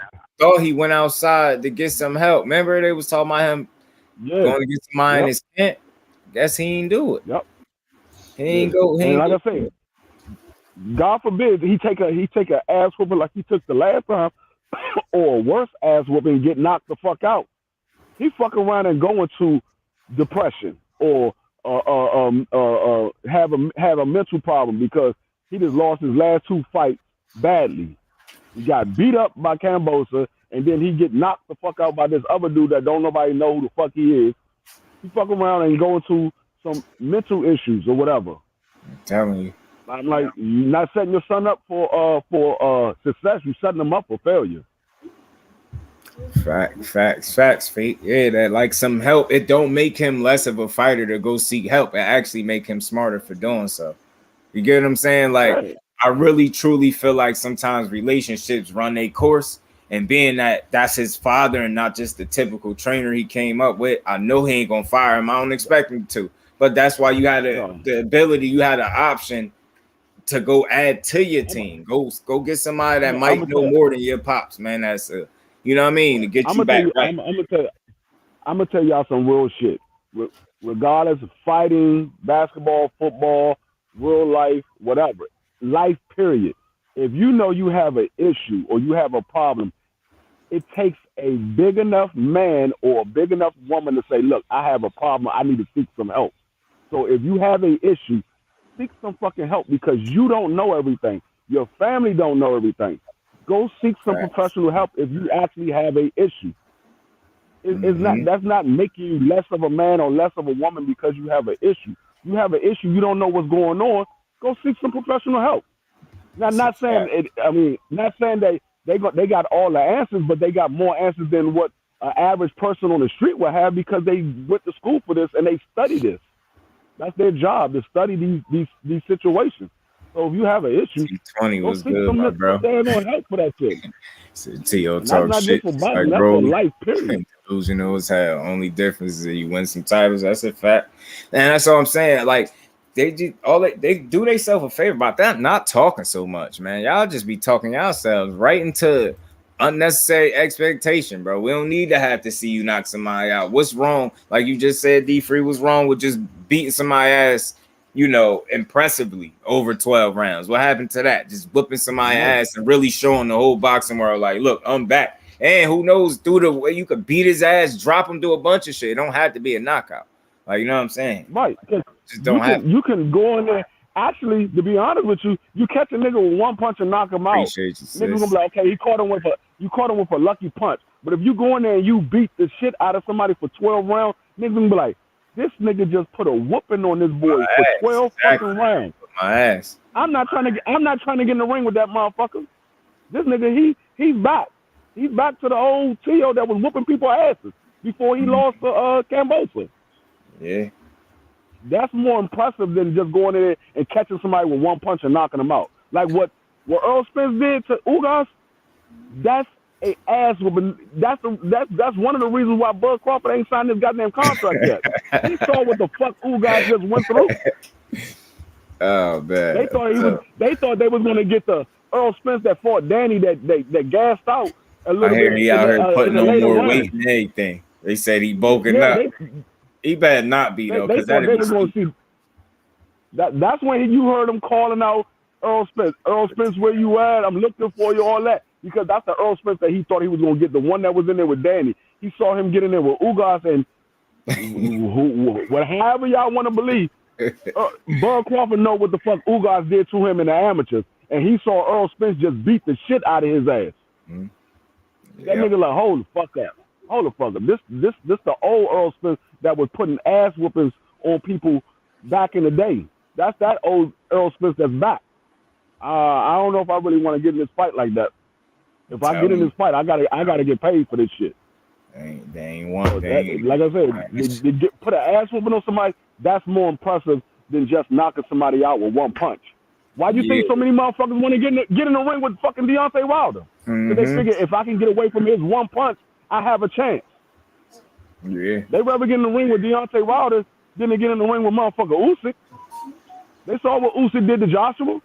he went outside to get some help. Remember they was talking about him going to get somebody in his tent. Guess he ain't do it. Yep. He ain't go. He and ain't like I said, God forbid he take a ass whooping like he took the last time, or a worse ass whooping and get knocked the fuck out. He fuck around and go into depression or have a mental problem because he just lost his last 2 fights badly. He got beat up by Cambosa, and then he get knocked the fuck out by this other dude that don't nobody know who the fuck he is. He fuck around and go into some mental issues or whatever. I'm telling you. I'm like, you're not setting your son up for success. You're setting him up for failure. Facts, Fate. Yeah, that like some help. It don't make him less of a fighter to go seek help. It actually make him smarter for doing so. You get what I'm saying? Like, I really truly feel like sometimes relationships run their course, and being that that's his father and not just the typical trainer he came up with, I know he ain't gonna fire him. I don't expect him to, but that's why you had the ability, you had an option to go add to your team. Go get somebody that might know more than your pops, man. That's you know what I mean, to get you back right. I'm gonna tell y'all some real shit. Regardless of fighting, basketball, football, real life, whatever, life period. If you know you have an issue or you have a problem, it takes a big enough man or a big enough woman to say, look, I have a problem. I need to seek some help. So if you have an issue, seek some fucking help because you don't know everything. Your family don't know everything. Go seek some professional help if you actually have an issue. That's not making you less of a man or less of a woman because you have an issue. You have an issue, you don't know what's going on, go seek some professional help. Now, not saying they got all the answers, but they got more answers than what an average person on the street would have because they went to school for this and they study this. That's their job, to study these situations. So if you have an issue, T20 was good, my bro. They're going to help for that shit. T.O. talk shit. That's for life, period. Delusional as hell. Only difference is that you win some titles. That's a fact. And that's all I'm saying. Like, they do themselves a favor about that, not talking so much, man. Y'all just be talking yourselves right into unnecessary expectation, bro. We don't need to have to see you knock somebody out. What's wrong? Like you just said, D3 was wrong with just beating somebody ass, impressively over 12 rounds. What happened to that? Just whipping somebody ass and really showing the whole boxing world, like, look, I'm back. And who knows, through the way you could beat his ass, drop him, do a bunch of shit. It don't have to be a knockout. Like, you know what I'm saying? Right. Just don't have you can go in there. Actually, to be honest with you, you catch a nigga with one punch and knock him out. Niggas gonna be like, okay, you caught him with a lucky punch. But if you go in there and you beat the shit out of somebody for 12 rounds, niggas gonna be like, this nigga just put a whooping on this boy for 12 fucking rounds. My ass. I'm not trying to get in the ring with that motherfucker. This nigga, he's back. He's back to the old T.O. that was whooping people's asses before he lost to Cambosa. Yeah. That's more impressive than just going in there and catching somebody with one punch and knocking them out. Like what Earl Spence did to Ugas, that's a ass whooping. That's one of the reasons why Bud Crawford ain't signed this goddamn contract yet. He saw what the fuck Ugas just went through. Oh man. They thought they was gonna get the Earl Spence that fought Danny that gassed out a little bit. He out here putting on more weight and everything. They said he bulking up. He better not be though, because that's when you heard him calling out Earl Spence. Earl Spence, where you at? I'm looking for you, all that. Because that's the Earl Spence that he thought he was gonna get, the one that was in there with Danny. He saw him get in there with Ugas and however y'all want to believe. Bud Crawford know what the fuck Ugas did to him in the amateurs, and he saw Earl Spence just beat the shit out of his ass. Mm-hmm. That nigga like, hold the fuck up. This the old Earl Spence that was putting ass whoopings on people back in the day. That's that old Earl Spence that's back. I don't know if I really want to get in this fight like that. If I get in this fight, I gotta get paid for this shit. They ain't one thing. Like I said, they put an ass whooping on somebody. That's more impressive than just knocking somebody out with one punch. Why do you think so many motherfuckers want to get in the ring with fucking Deontay Wilder? Because they figure if I can get away from his one punch, I have a chance. Yeah. They rather get in the ring with Deontay Wilder than to get in the ring with motherfucker Usyk. They saw what Usyk did to Joshua.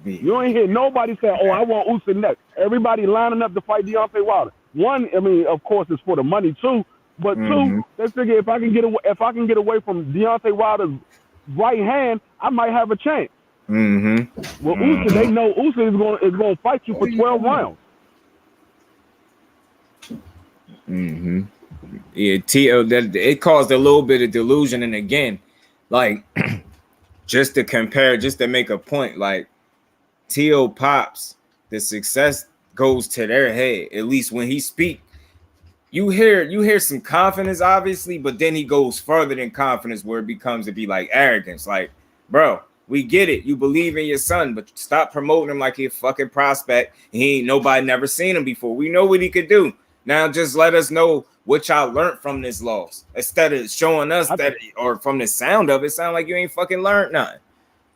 You ain't hear nobody say, "Oh, I want Usyk next." Everybody lining up to fight Deontay Wilder. One, I mean, of course, it's for the money too. But two, they figure if I can get away from Deontay Wilder's right hand, I might have a chance. Well, Usyk, they know Usyk is going to fight you for 12 rounds. Yeah, it caused a little bit of delusion, and again, like just to compare, just to make a point, like T.O. Pops, the success goes to their head. At least when he speak, you hear some confidence, obviously, but then he goes further than confidence, where it becomes to be like arrogance. Like, bro, we get it. You believe in your son, but stop promoting him like he a fucking prospect. He ain't nobody never seen him before. We know what he could do. Now just let us know what y'all learned from this loss. Instead of showing us that, or from the sound of it, sound like you ain't fucking learned nothing.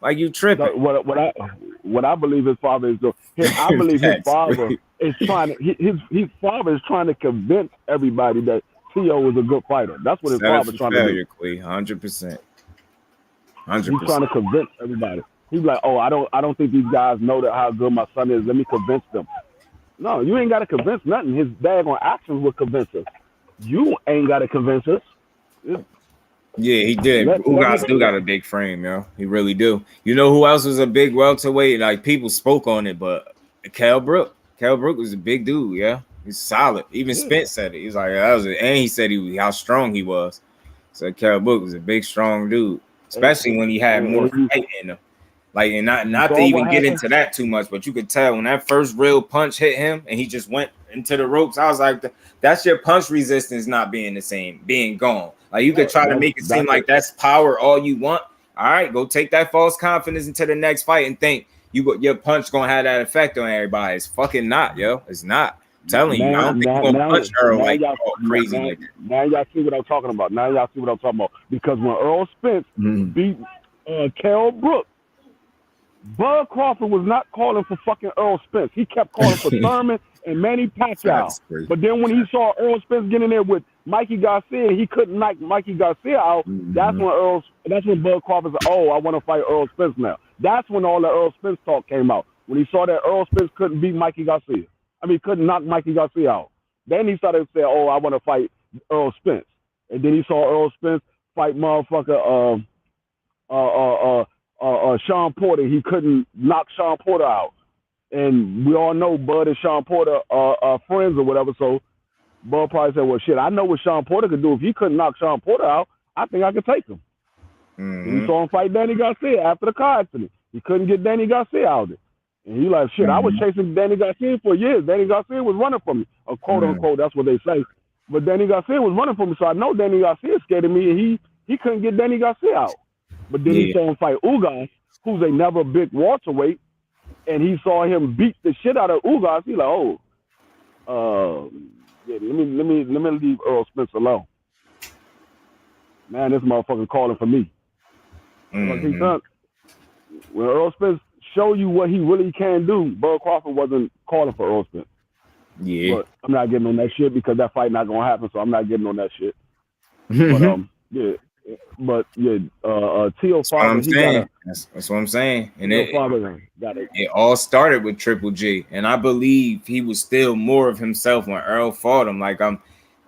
Like you tripping. What I believe his father is doing. I believe his father is trying to. His father is trying to convince everybody that T.O. is a good fighter. That's what his father's trying to do. 100%. He's trying to convince everybody. He's like, "Oh, I don't think these guys know that how good my son is. Let me convince them." No, you ain't got to convince nothing. His daggone actions will convince us. You ain't got to convince us. Yeah, he did. Ugas still got a big frame, yo. He really do. You know who else was a big welterweight? Like, people spoke on it, but Kell Brook. Kell Brook was a big dude, yeah. He's solid. Even Spence said it. He's like, and he said how strong he was. So Kell Brook was a big, strong dude, especially when he had more fight in him. Like, and not to even get into that too much, but you could tell when that first real punch hit him and he just went into the ropes, I was like, that's your punch resistance not being the same, being gone. Like, you could try to make it seem like that's power all you want. All right, go take that false confidence into the next fight and think your punch gonna have that effect on everybody. It's fucking not, yo. It's not. I'm telling you, I don't think you're gonna punch Earl like crazy like that. Now y'all see what I'm talking about. Because when Earl Spence beat Kell Brook, Bud Crawford was not calling for fucking Earl Spence. He kept calling for Thurman and Manny Pacquiao. But then when he saw Earl Spence get in there with Mikey Garcia, he couldn't knock Mikey Garcia out. That's when Bud Crawford said, "Oh, I want to fight Earl Spence now." That's when all the Earl Spence talk came out. When he saw that Earl Spence couldn't beat Mikey Garcia. Couldn't knock Mikey Garcia out. Then he started to say, "Oh, I want to fight Earl Spence." And then he saw Earl Spence fight motherfucker Sean Porter. He couldn't knock Sean Porter out. And we all know Bud and Sean Porter are friends or whatever. So Bud probably said, "Well, shit, I know what Sean Porter could do. If he couldn't knock Sean Porter out, I think I could take him." We saw him fight Danny Garcia after the car accident. He couldn't get Danny Garcia out of it. And he like, "Shit, I was chasing Danny Garcia for years. Danny Garcia was running from me." Or quote unquote, that's what they say. But Danny Garcia was running from me, so I know Danny Garcia scared of me, and he couldn't get Danny Garcia out. But then he saw him fight Ugas, who's a never big welterweight, and he saw him beat the shit out of Ugas. He like, let me leave Earl Spence alone. Man, this motherfucker calling for me. When Earl Spence show you what he really can do, Bud Crawford wasn't calling for Earl Spence. Yeah, but I'm not getting on that shit because that fight not gonna happen. So I'm not getting on that shit. But T.O. father, that's what I'm saying. And it all started with Triple G, and I believe he was still more of himself when Earl fought him. Like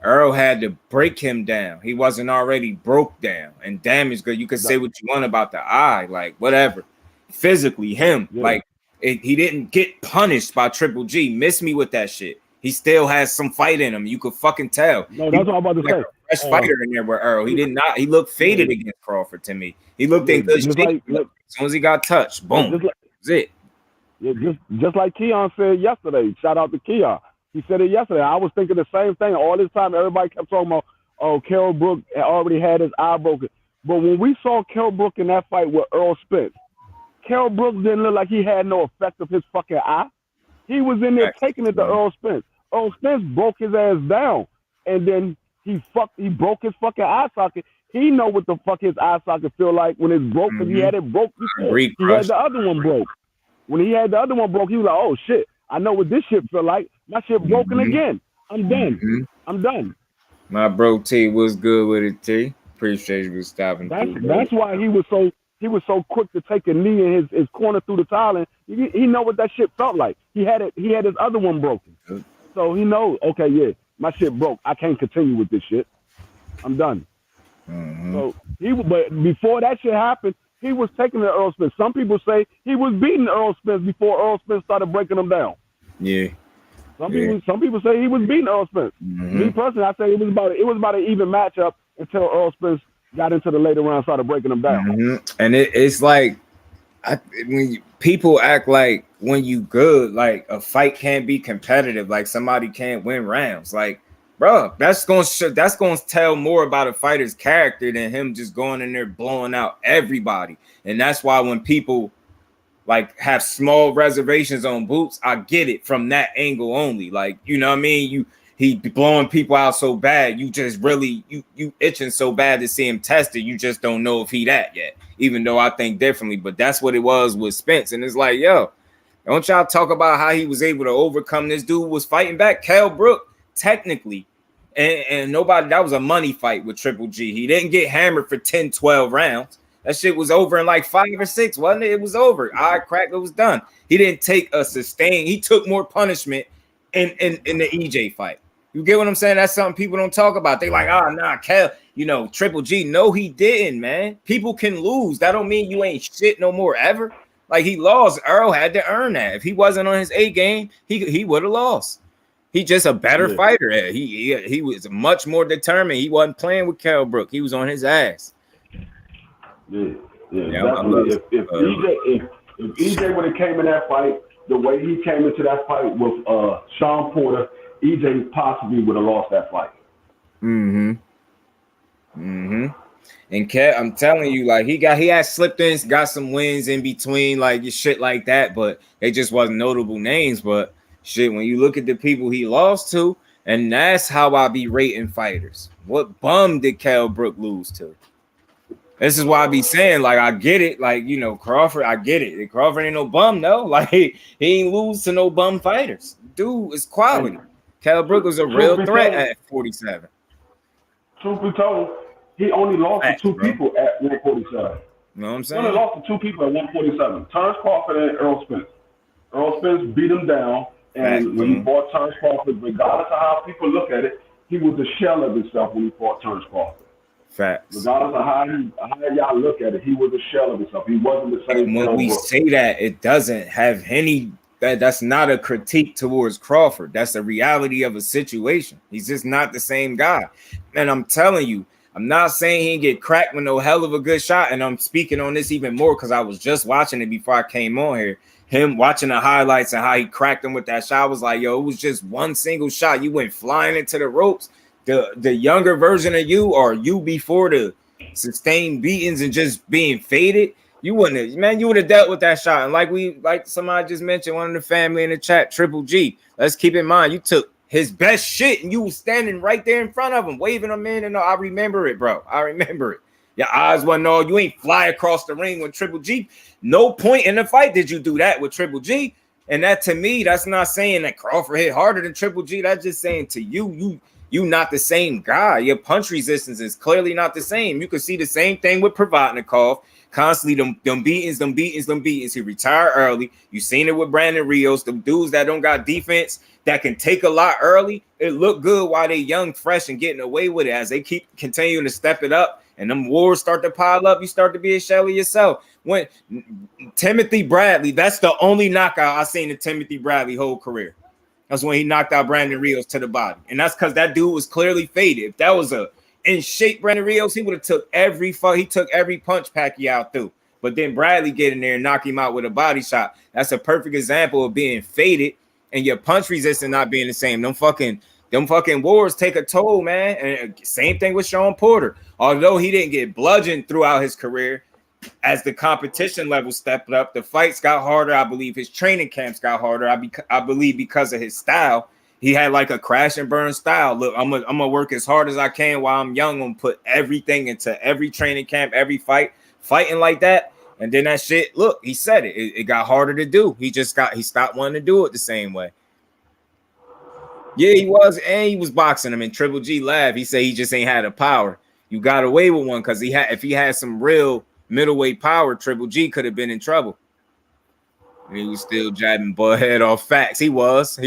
Earl had to break him down. He wasn't already broke down and damaged. Good, you could say what you want about the eye, like whatever. Physically, he didn't get punished by Triple G. Miss me with that shit. He still has some fight in him. You could fucking tell. No, that's what I'm about to say. Fresh fighter in there with Earl. He did not. He looked faded against Crawford to me. He looked in good shape. As soon as he got touched, boom. That's it. Yeah, just like Keon said yesterday. Shout out to Keon. He said it yesterday. I was thinking the same thing. All this time, everybody kept talking about, "Oh, Kell Brook already had his eye broken." But when we saw Kell Brook in that fight with Earl Spence, Kell Brook didn't look like he had no effect of his fucking eye. He was in there taking it to Earl Spence. Earl Spence broke his ass down, and then he broke his fucking eye socket. He know what the fuck his eye socket feel like when it's broke, because he had it broke before. He had the other one broke. When he had the other one broke, he was like, oh, shit, I know what this shit feel like. My shit broken again. I'm done. I'm done. My bro T was good with it, T. Appreciate you for stopping. That's why he was so quick to take a knee in his corner through the tile, and he know what that shit felt like. He had his other one broken. So he know, okay, yeah, my shit broke. I can't continue with this shit. I'm done. So but before that shit happened, he was taking the Earl Spence. Some people say he was beating Earl Spence before Earl Spence started breaking him down. Yeah. Some people say he was beating Earl Spence. Me personally, I say it was about an even matchup until Earl Spence got into the later round, started breaking him down. And it's like, when people act like when you good, like a fight can't be competitive, like somebody can't win rounds. Like, bro, that's going to tell more about a fighter's character than him just going in there blowing out everybody. And that's why when people like have small reservations on Boots, I get it from that angle only. Like, you know what I mean? He blowing people out so bad, you just really you itching so bad to see him tested. You just don't know if he that yet, even though I think differently. But that's what it was with Spence. And it's like, yo, don't y'all talk about how he was able to overcome this dude was fighting back. Kell Brook, technically, and nobody, that was a money fight with Triple G. He didn't get hammered for 10, 12 rounds. That shit was over in like 5 or 6, wasn't it? It was over. Eye crack, it was done. He didn't take a sustain. He took more punishment in the EJ fight. You get what I'm saying? That's something people don't talk about. They like, nah, Kell, Triple G. No, he didn't, man. People can lose. That don't mean you ain't shit no more ever. Like, he lost. Earl had to earn that. If he wasn't on his A game, he would have lost. He just a better fighter. He was much more determined. He wasn't playing with Kell Brook. He was on his ass. Yeah. If EJ would have came in that fight the way he came into that fight with Sean Porter, EJ possibly would have lost that fight. And I'm telling you, like he had slipped in, got some wins in between, like shit like that, but they just wasn't notable names. But shit, when you look at the people he lost to, and that's how I be rating fighters. What bum did Kell Brook lose to? This is why I be saying, like, I get it. Like, Crawford, I get it. Crawford ain't no bum, no. Like, he ain't lose to no bum fighters. Dude is quality. Kell Brook was a real threat at 47. Truth be told, he only lost to two people at 147. You know what I'm saying? He only lost to two people at 147. Terrence Crawford and Earl Spence. Earl Spence beat him down, and when he fought Terrence Crawford, regardless of how people look at it, he was a shell of himself when he fought Terrence Crawford. Facts. Regardless of how y'all look at it, he was a shell of himself. He wasn't the same. When we say that, it doesn't have any. That's not a critique towards Crawford. That's the reality of a situation. He's just not the same guy. And I'm telling you, I'm not saying he didn't get cracked with no hell of a good shot. And I'm speaking on this even more because I was just watching it before I came on here. Him watching the highlights and how he cracked him with that shot. I was like, yo, it was just one single shot. You went flying into the ropes. The younger version of you, or you before the sustained beatings and just being faded, you would have dealt with that shot. And like somebody just mentioned, one of the family in the chat, Triple G. Let's keep in mind, you took his best shit and you was standing right there in front of him, waving him in. And I remember it, bro. I remember it. Your eyes wasn't all, you ain't fly across the ring with Triple G. No point in the fight did you do that with Triple G. And that, to me, that's not saying that Crawford hit harder than Triple G. That's just saying to you not the same guy. Your punch resistance is clearly not the same. You can see the same thing with Provodnikov. Constantly them beatings. He retired early. You seen it with Brandon Rios. The dudes that don't got defense that can take a lot early. It look good while they young, fresh, and getting away with it. As they keep continuing to step it up and them wars start to pile up, you start to be a shell of yourself. When Timothy Bradley, that's the only knockout I seen in Timothy Bradley whole career. That's when he knocked out Brandon Rios to the body. And that's because that dude was clearly faded. If that was a in shape Brandon Rios, he would have took every punch Pacquiao through. But then Bradley get in there and knock him out with a body shot. That's a perfect example of being faded and your punch resistance not being the same. Them fucking wars take a toll, man. And same thing with Sean Porter. Although he didn't get bludgeoned throughout his career, as the competition level stepped up, the fights got harder. I believe his training camps got harder. I believe because of his style, he had like a crash and burn style. Look, I'm gonna work as hard as I can while I'm young. I'm gonna put everything into every training camp, every fighting like that. And then that shit, look, he said it got harder to do. He stopped wanting to do it the same way. Yeah, he was boxing him, and Triple G laughed. He said he just ain't had the power. You got away with one because if he had some real middleweight power, Triple G could have been in trouble. And he was still jabbing Bud head off facts. He was.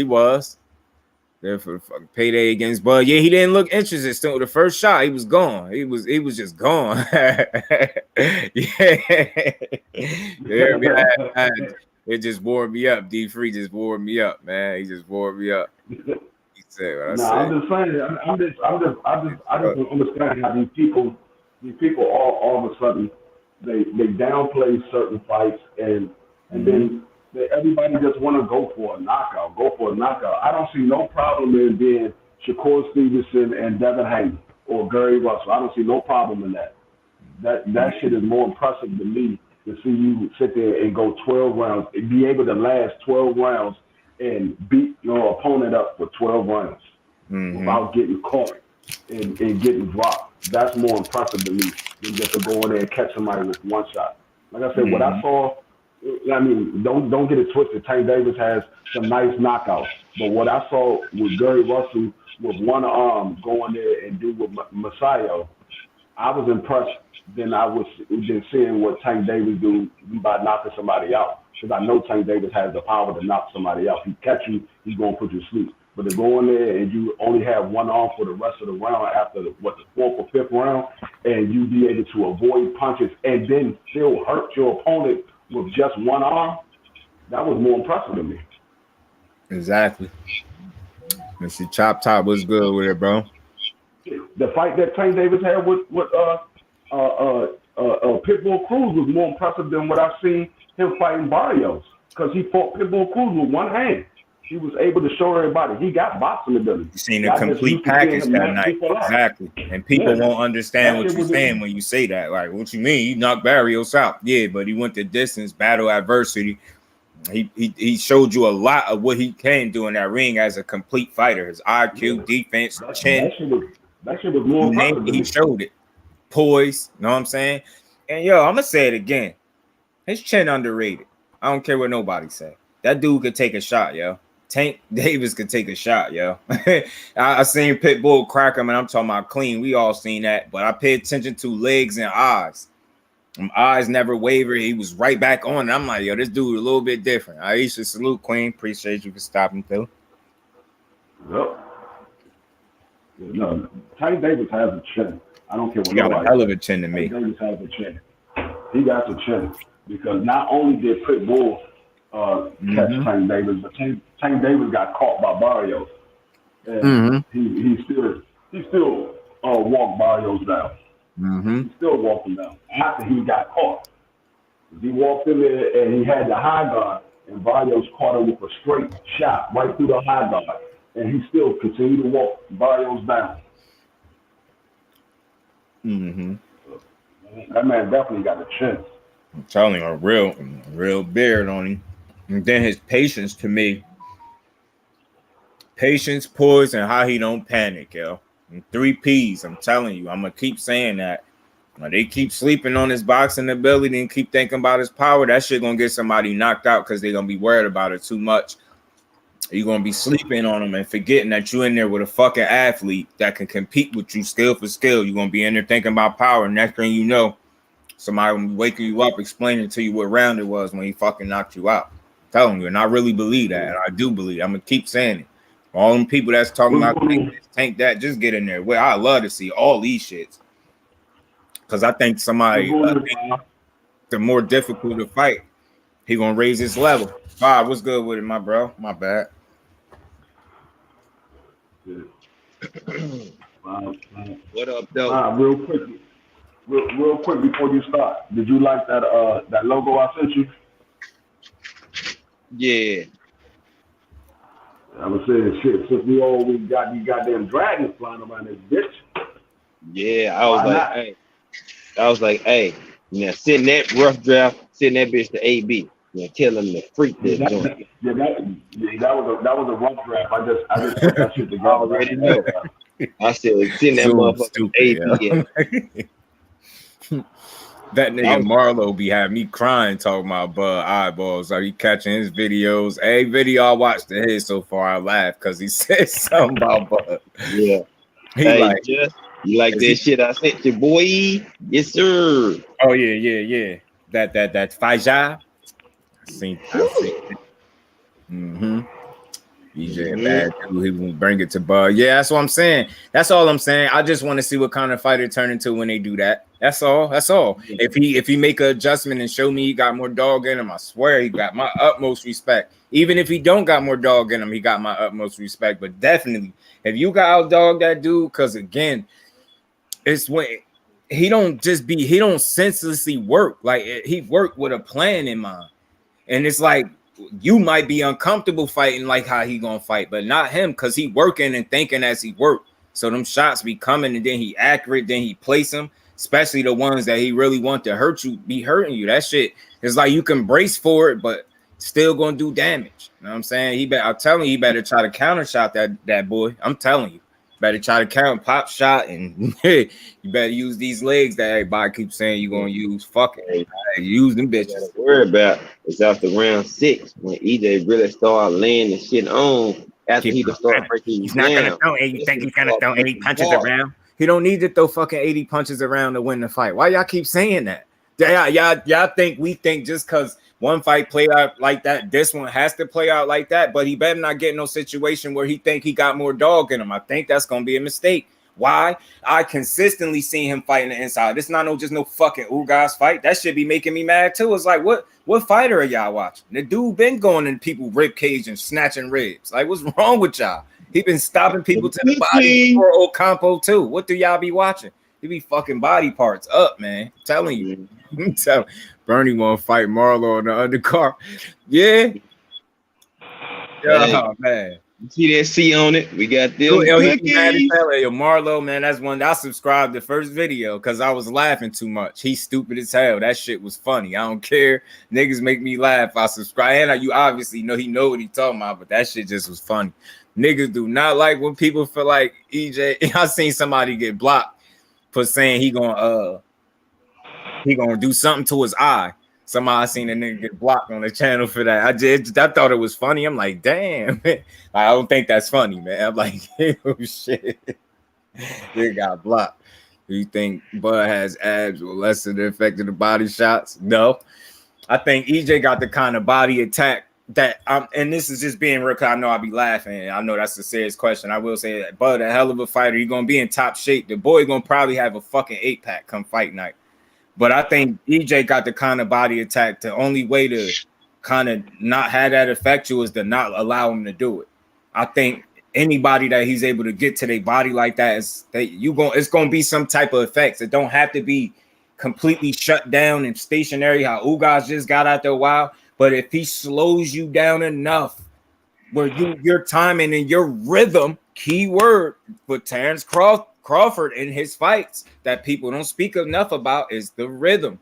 There for the fucking payday against Bud. Yeah, he didn't look interested. Still, the first shot, he was gone. He was just gone. It just wore me up. D3 just wore me up, man. He just wore me up. He said what I said. I'm just saying. I just don't understand how these people all of a sudden they downplay certain fights and then everybody just want to go for a knockout. I don't see no problem in being Shakur Stevenson and Devin Haney or Gary Russell. I don't see no problem in that. That shit is more impressive to me to see you sit there and go 12 rounds and be able to last 12 rounds and beat your opponent up for 12 rounds without getting caught and getting dropped. That's more impressive to me than just to go in there and catch somebody with one shot. Like I said, what I saw, I mean, don't get it twisted. Tank Davis has some nice knockouts, but what I saw with Gary Russell with one arm going there and do with Masayo, I was impressed. Then I was just seeing what Tank Davis do by knocking somebody out. Because I know Tank Davis has the power to knock somebody out. He catch you, he's going to put you to sleep. But to go in there and you only have one arm for the rest of the round after the fourth or fifth round, and you be able to avoid punches and then still hurt your opponent with just one arm, that was more impressive to me. Exactly. Mr. Chop Top was good with it, bro. The fight that Tank Davis had with Pitbull Cruz was more impressive than what I've seen him fighting Barrios, because he fought Pitbull Cruz with one hand. He was able to show everybody he got boxing ability. You seen a complete package that night. Exactly. And people won't understand what you're saying when you say that. Like, what you mean? He knocked Barrios out. Yeah, but he went the distance, battle adversity. He showed you a lot of what he can do in that ring as a complete fighter. His IQ, defense, chin. That shit was more impressive. He showed it. Poise, you know what I'm saying? And yo, I'm gonna say it again. His chin underrated. I don't care what nobody say. That dude could take a shot, yo. Tank Davis could take a shot, yo. I seen Pitbull crack him, and I'm talking about clean. We all seen that, but I pay attention to legs and eyes. Eyes never waver. He was right back on. And I'm like, yo, this dude a little bit different. Aisha, salute, Queen. Appreciate you for stopping through. Yep. No, Tank Davis has a chin. I don't care what he got a hell of a chin to me. Tank Davis has a chin. He got a chin because not only did Pitbull catch Tank Davis, but Tank Davis got caught by Barrios, and he still walked Barrios down. He still walked him down after he got caught. He walked in there and he had the high guard, and Barrios caught him with a straight shot right through the high guard, and he still continued to walk Barrios down. That man definitely got a chin. I'm telling you, a real beard on him. And then his patience to me. Patience, poise, and how he don't panic, yo. And 3 P's, I'm telling you. I'm going to keep saying that. When they keep sleeping on his boxing ability and keep thinking about his power, that shit going to get somebody knocked out because they're going to be worried about it too much. You're going to be sleeping on him and forgetting that you're in there with a fucking athlete that can compete with you skill for skill. You're going to be in there thinking about power. And next thing you know, somebody will be waking you up, explaining to you what round it was when he fucking knocked you out. I'm telling you, and I really believe that. And I do believe. I'm going to keep saying it. All them people that's talking about tank that, just get in there. Well, I love to see all these shits. Because I think somebody, the more difficult to fight, he going to raise his level. Bob, what's good with it, my bro? My bad. What up, though? Real quick before you start, did you like that logo I sent you? Yeah. I was saying, shit, since we always got these goddamn dragons flying around this bitch. Yeah, I was like, hey, you know, send that rough draft, send that bitch to AB. Yeah, tell him to freak that joint. That was a rough draft. I just put that shit together. I already know. I said, send that So motherfucker stupid, AP. That nigga Marlo be having me crying talking about Bud eyeballs. Are you catching his videos? Every video I watched of his so far, I laughed because he said something about Bud. Yeah. He Hey, like, just you like that shit I sent you, boy? Yes, sir. oh yeah. That Faja. I seen it. EJ bad dude. He won't bring it to Bud. Yeah, that's what I'm saying. That's all I'm saying. I just want to see what kind of fighter turn into when they do that. That's all. If he make an adjustment and show me he got more dog in him, I swear he got my utmost respect. Even if he don't got more dog in him, he got my utmost respect. But definitely, if you got out dog that dude, because again, it's when he don't senselessly work. Like he worked with a plan in mind, and it's like you might be uncomfortable fighting like how he gonna fight, but not him, because he working and thinking as he work. So them shots be coming, and then he accurate, then he place them, especially the ones that he really want to hurt you, be hurting you. That shit is like you can brace for it, but still gonna do damage. You know what I'm saying? I'm telling you, he better try to counter shot that boy. I'm telling you. Better try to count pop shot, and you better use these legs that everybody keeps saying you're gonna use. Fuck it, use them bitches. Worry about it's after round 6 when EJ really start laying the shit on after he start breaking. He's not gonna throw 80. You think he's gonna throw 80 punches around? He don't need to throw fucking 80 punches around to win the fight. Why y'all keep saying that? Y'all think we think just because one fight play out like that, this one has to play out like that, but he better not get in no situation where he think he got more dog in him. I think that's gonna be a mistake. Why? I consistently seen him fighting the inside. This not just no fucking Ugas fight. That should be making me mad too. It's like, what fighter are y'all watching? The dude been going in people's rib cage and snatching ribs. Like, what's wrong with y'all? He been stopping people to the body for Ocampo too. What do y'all be watching? He be fucking body parts up, man. I'm telling you. Bernie won't fight Marlo on the undercard. Yeah. Oh, man. You see that C on it? We got this. Marlo, man, that's one I subscribed the first video because I was laughing too much. He's stupid as hell. That shit was funny. I don't care. Niggas make me laugh. I subscribe. And you obviously know he know what he talking about, but that shit just was funny. Niggas do not like when people feel like EJ. I seen somebody get blocked for saying he gonna do something to his eye. Somehow I seen a nigga get blocked on the channel for that. I thought it was funny. I'm like, damn. I don't think that's funny, man. I'm like, oh shit. They got blocked. Do you think Bud has abs or lessen the effect of the body shots? No. I think EJ got the kind of body attack that and this is just being real, because I know I'll be laughing. I know that's a serious question. I will say that Bud, a hell of a fighter. He's gonna be in top shape. The boy gonna probably have a fucking 8-pack come fight night. But I think EJ got the kind of body attack. The only way to kind of not have that affect you is to not allow him to do it. I think anybody that he's able to get to their body like that it's gonna be some type of effects. It don't have to be completely shut down and stationary. How Ugas just got out there a while. But if he slows you down enough where your timing and your rhythm, key word for Terrence Crawford in his fights that people don't speak enough about is the rhythm.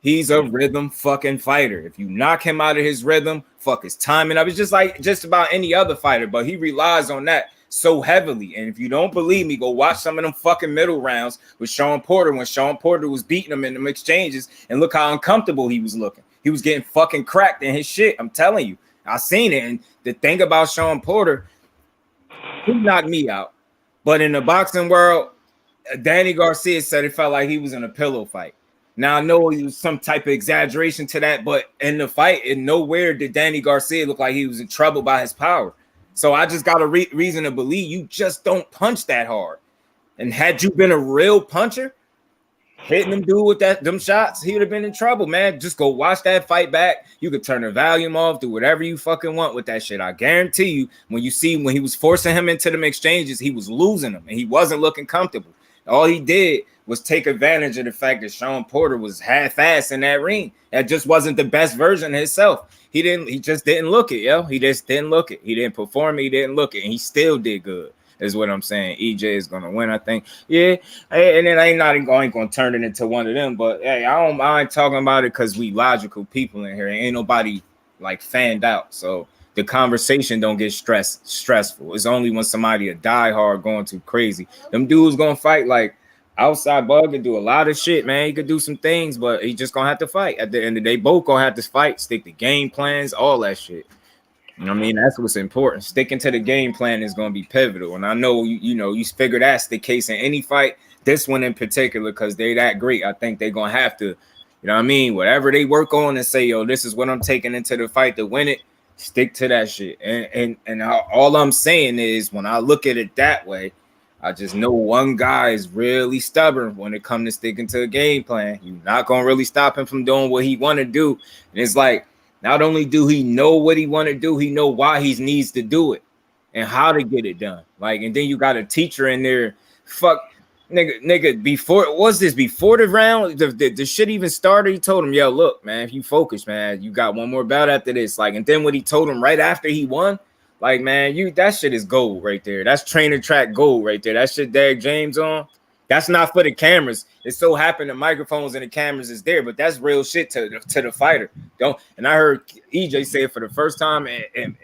He's a rhythm fucking fighter. If you knock him out of his rhythm, fuck his timing up. It's just like just about any other fighter, but he relies on that so heavily. And if you don't believe me, go watch some of them fucking middle rounds with Sean Porter when Sean Porter was beating him in them exchanges, and look how uncomfortable he was looking. He was getting fucking cracked in his shit. I'm telling you, I seen it. And the thing about Sean Porter, he knocked me out. But in the boxing world, Danny Garcia said it felt like he was in a pillow fight. Now, I know it was some type of exaggeration to that, but in the fight, in nowhere did Danny Garcia look like he was in trouble by his power. So I just got a reason to believe you just don't punch that hard. And had you been a real puncher, hitting them dude with them shots, he would have been in trouble, man. Just go watch that fight back. You could turn the volume off, do whatever you fucking want with that shit. I guarantee you, when he was forcing him into them exchanges, he was losing them and he wasn't looking comfortable. All he did was take advantage of the fact that Sean Porter was half-assed in that ring. That just wasn't the best version of himself. He just didn't look it, yo. He just didn't look it. He didn't perform it. He didn't look it. And he still did good. is what I'm saying. EJ is gonna win, I think. Yeah, and then I ain't gonna turn it into one of them. But hey, I don't mind talking about it because we logical people in here. Ain't nobody like fanned out, so the conversation don't get stressful. It's only when somebody a diehard going too crazy. Them dudes gonna fight like outside bug can do a lot of shit, man. He could do some things, but he just gonna have to fight. At the end of the day, both gonna have to fight, stick to game plans, all that shit. You know what I mean? That's what's important. Sticking to the game plan is gonna be pivotal. And I know you figure that's the case in any fight. This one in particular, because they that great. I think they're gonna have to, you know what I mean? Whatever they work on and say, yo, this is what I'm taking into the fight to win it. Stick to that shit. And all I'm saying is when I look at it that way, I just know one guy is really stubborn when it comes to sticking to a game plan. You're not gonna really stop him from doing what he want to do. And it's like, not only do he know what he want to do, he know why he needs to do it and how to get it done. Like, and then you got a teacher in there, nigga, before the round, the shit even started, he told him, yo, look, man, if you focus, man, you got one more bout after this. Like, and then what he told him right after he won, like, man, that shit is gold right there. That's trainer track gold right there. That shit Derek James on, that's not for the cameras. It so happened the microphones and the cameras is there, but that's real shit to the fighter. And I heard EJ say it for the first time, and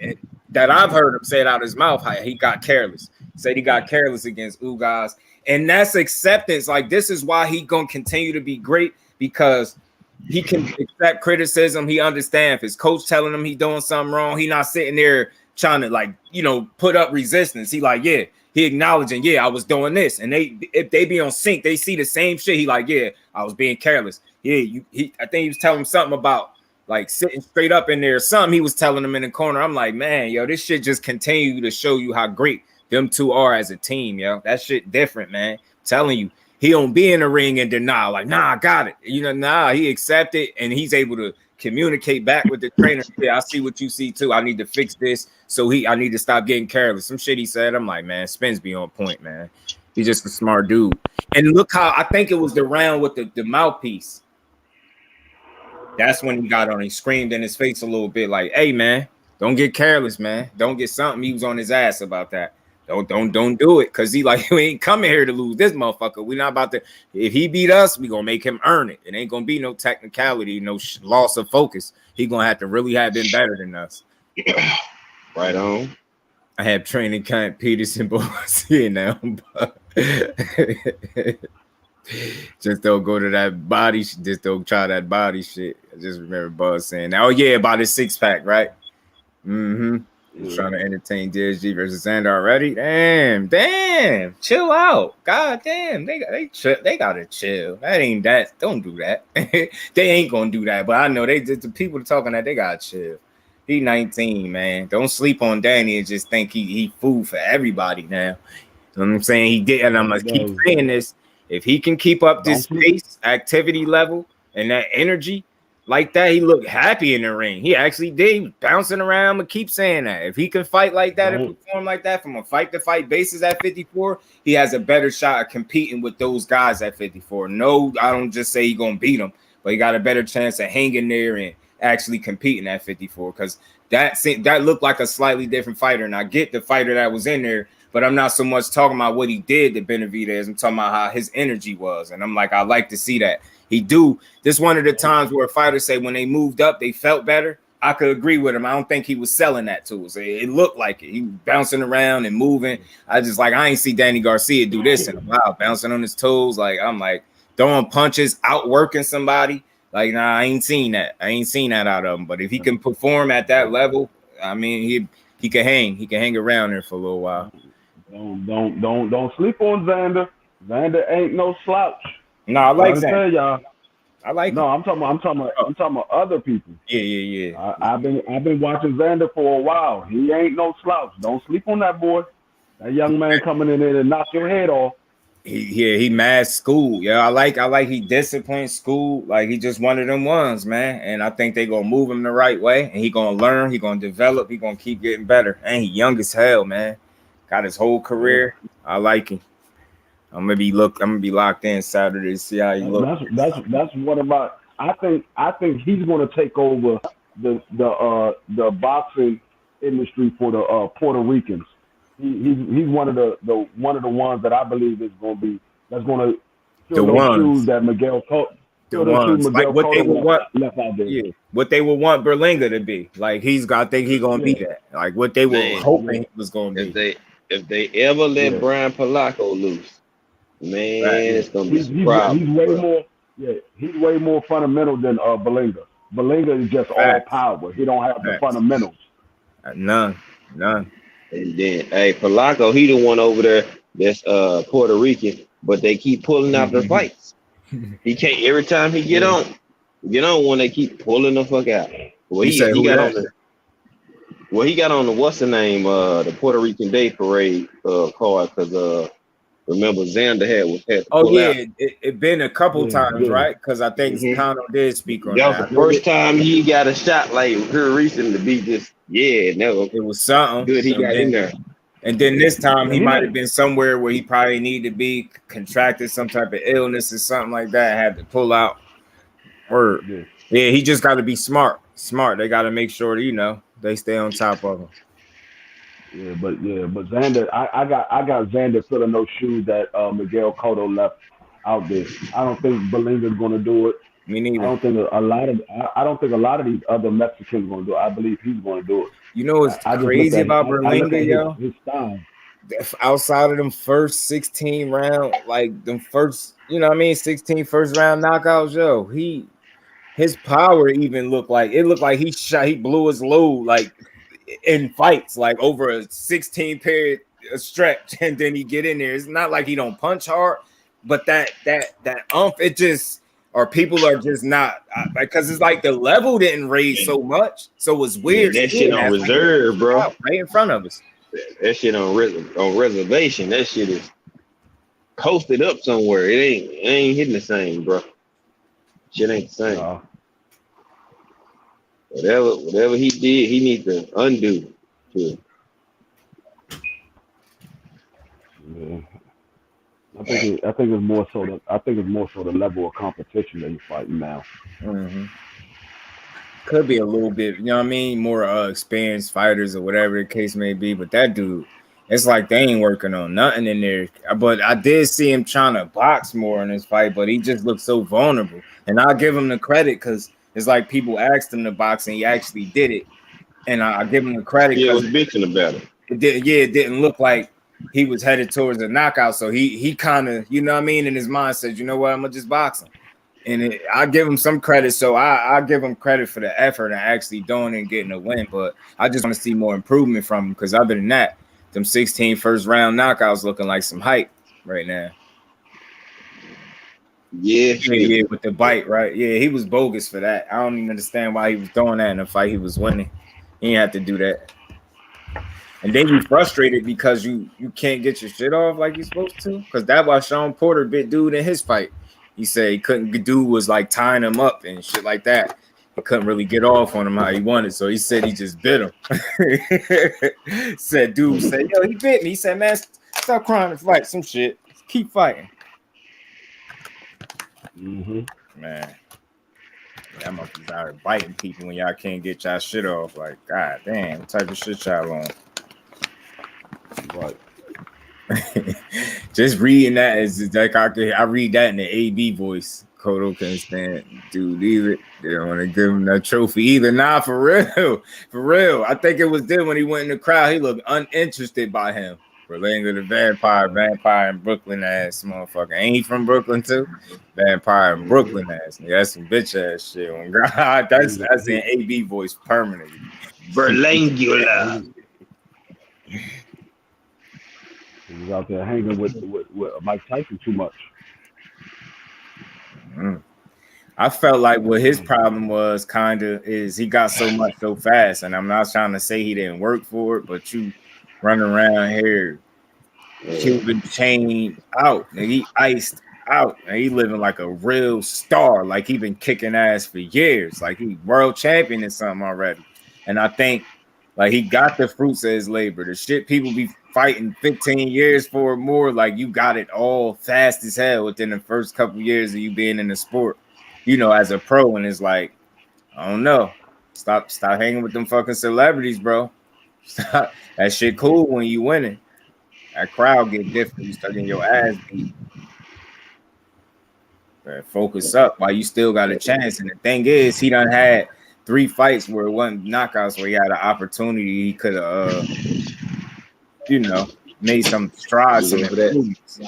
that I've heard him say it out of his mouth, how he got careless. Said he got careless against Ugas. And that's acceptance. Like, this is why he gonna continue to be great, because he can accept criticism. He understands if his coach telling him he doing something wrong, he not sitting there trying to put up resistance. He like, yeah, he acknowledging, yeah, I was doing this. And if they be on sync, they see the same shit. He like, yeah, I was being careless. Yeah, I think he was telling him something about like sitting straight up in there. Something he was telling him in the corner. I'm like, man, yo, this shit just continue to show you how great them two are as a team, yo. That shit different, man. I'm telling you, he don't be in the ring and deny, like, nah, I got it. He accepted and he's able to communicate back with the trainer. Yeah, I see what you see too. I need to fix this. So I need to stop getting careless. Some shit he said. I'm like, man, Spence be on point, man. He's just a smart dude. And look how I think it was the round with the mouthpiece. That's when he got on. He screamed in his face a little bit, like, hey, man, don't get careless, man. Don't get something. He was on his ass about that. Don't do it, because he like, we ain't coming here to lose this motherfucker. We not about to. If he beat us, we gonna make him earn it. It ain't gonna be no technicality, no loss of focus. He gonna have to really have been better than us. Right on. I have training camp Peterson boys here now, but just don't go to that body. Just don't try that body shit. I just remember Buzz saying, "Oh yeah, about his 6-pack, right?" Mm-hmm. He's trying to entertain DSG versus Xander already. Damn, chill out. God damn, they gotta chill. That ain't that. Don't do that. They ain't gonna do that. But I know the people talking that they gotta chill. He 19, man. Don't sleep on Danny and just think he food for everybody now. You know what I'm saying? He did, and I'm gonna keep saying this. If he can keep up this pace, activity level, and that energy like that, he looked happy in the ring. He actually did. He was bouncing around, but keep saying that. If he can fight like that and perform like that from a fight-to-fight basis at 54, he has a better shot at competing with those guys at 54. No, I don't just say he's going to beat them, but he got a better chance of hanging there and actually competing at 54, because that looked like a slightly different fighter. And I get the fighter that was in there, but I'm not so much talking about what he did to Benavidez. I'm talking about how his energy was. And I'm like, I like to see that. He do. This one of the times where fighters say when they moved up, they felt better. I could agree with him. I don't think he was selling that to us. It looked like it. He was bouncing around and moving. I ain't see Danny Garcia do this in a while, bouncing on his toes. Like, I'm like, throwing punches, outworking somebody. Like, nah, I ain't seen that. I ain't seen that out of him. But if he can perform at that level, I mean, he can hang. He can hang around there for a little while. Don't sleep on Xander. Xander ain't no slouch. No, I like that. Tell y'all. I like. No, I'm talking about other people. Yeah. I've been watching Xander for a while. He ain't no slouch. Don't sleep on that boy. That young man coming in there to knock your head off. He mad school. Yeah, I like he disciplined school. Like, he just one of them ones, man. And I think they gonna move him the right way. And he gonna learn. He gonna develop. He gonna keep getting better. And he young as hell, man. Got his whole career. I like him. I'm gonna be locked in Saturday to see how he looks. That's what about. I think he's gonna take over the boxing industry for the Puerto Ricans. He's one of the ones that I believe is going to be that's going to fill The those ones. shoes that Miguel Cotto. The ones. Like what they would want. Left out there. Yeah. What they would want Berlinga to be. Like I think he's gonna be that. Like what they were hoping he was gonna be. If they ever let Brian Polaco loose, man, it's gonna be some problems. He's way more. Yeah, he's way more fundamental than Berlinga. Berlinga is just all power. He don't have the fundamentals. None. And then, hey, Polaco, he the one over there that's Puerto Rican, but they keep pulling out the fights. He can't. Every time he get on when they keep pulling the fuck out. Well, he got on the. Well, he got on the what's the name? The Puerto Rican Day Parade card because remember Xander had oh yeah, it been a couple times, right? Because I think Cano did speak on that. That was the first time he got a shot like here recently to be just it was something good. He got in there. And then this time he might have been somewhere where he probably needed to be, contracted some type of illness or something like that, had to pull out. Or he just got to be smart. They got to make sure that, they stay on top of him. But Xander, I got Xander filling those shoes that Miguel Cotto left out there. I don't think Berlinga's going to do it. Me neither. I don't think a lot of these other Mexicans are going to do it. I believe he's going to do it. You know what's crazy about Berlinga, yo? His style. Outside of them first 16 round, like them first, 16 first round knockouts, yo, his power even looked like he blew his load like in fights, like over a 16 period stretch, and then he get in there. It's not like he don't punch hard, but that it just. Or people are just not because it's like the level didn't raise so much, so it's weird. That shit on reserve, bro, right in front of us. That shit on reservation. That shit is posted up somewhere. It ain't hitting the same, bro. Shit ain't the same. Whatever he did, he needs to undo. Yeah. I think it's more so the level of competition that you're fighting now. Mm-hmm. Could be a little bit, more experienced fighters or whatever the case may be. But that dude, it's like they ain't working on nothing in there. But I did see him trying to box more in this fight, but he just looked so vulnerable. And I'll give him the credit because it's like people asked him to box and he actually did it. And I give him the credit. Yeah, was bitching about it. It didn't look like he was headed towards a knockout, so he kind of, in his mind said, I'm gonna just box him, and I give him some credit. So I give him credit for the effort and actually doing it and getting a win. But I just want to see more improvement from him because other than that, them 16 first round knockouts looking like some hype right now. Yeah, with the bite, right? Yeah, he was bogus for that. I don't even understand why he was doing that in a fight he was winning. He didn't have to do that. And then you frustrated because you can't get your shit off like you're supposed to. Because that's why Sean Porter bit dude in his fight. He said he couldn't. Dude was like tying him up and shit like that. He couldn't really get off on him how he wanted. So he said he just bit him. Dude said, yo, he bit me. He said, man, stop crying and fight some shit. Keep fighting. Mm-hmm. Man. Y'all must be out here biting people when y'all can't get y'all shit off. Like, god damn, what type of shit y'all on? Right. Just reading that is like I read that in the AB voice. Cotto can't stand dude either. They don't want to give him that trophy either. Nah, for real. I think it was then when he went in the crowd, he looked uninterested by him. Berlinga the vampire in Brooklyn ass motherfucker. Ain't he from Brooklyn too? Vampire in Brooklyn ass. Yeah, that's some bitch ass shit. Oh, God, that's in AB voice permanently. Berlingular. He was out there hanging with Mike Tyson too much. I felt like what his problem was is he got so much so fast, and I'm not trying to say he didn't work for it, but you running around here, Cuban chain out, and he iced out, and he living like a real star, like he been kicking ass for years, like he world champion or something already. And I think like he got the fruits of his labor. The shit people be fighting 15 years for or more, like you got it all fast as hell within the first couple years of you being in the sport, as a pro. And it's like, I don't know, stop hanging with them fucking celebrities, bro. Stop. That shit cool when you winning, That crowd get different. You start getting your ass beat. But focus up while you still got a chance. And the thing is, he done had 3 fights where it wasn't knockouts, where he had an opportunity. He could have, made some strides, some improvements.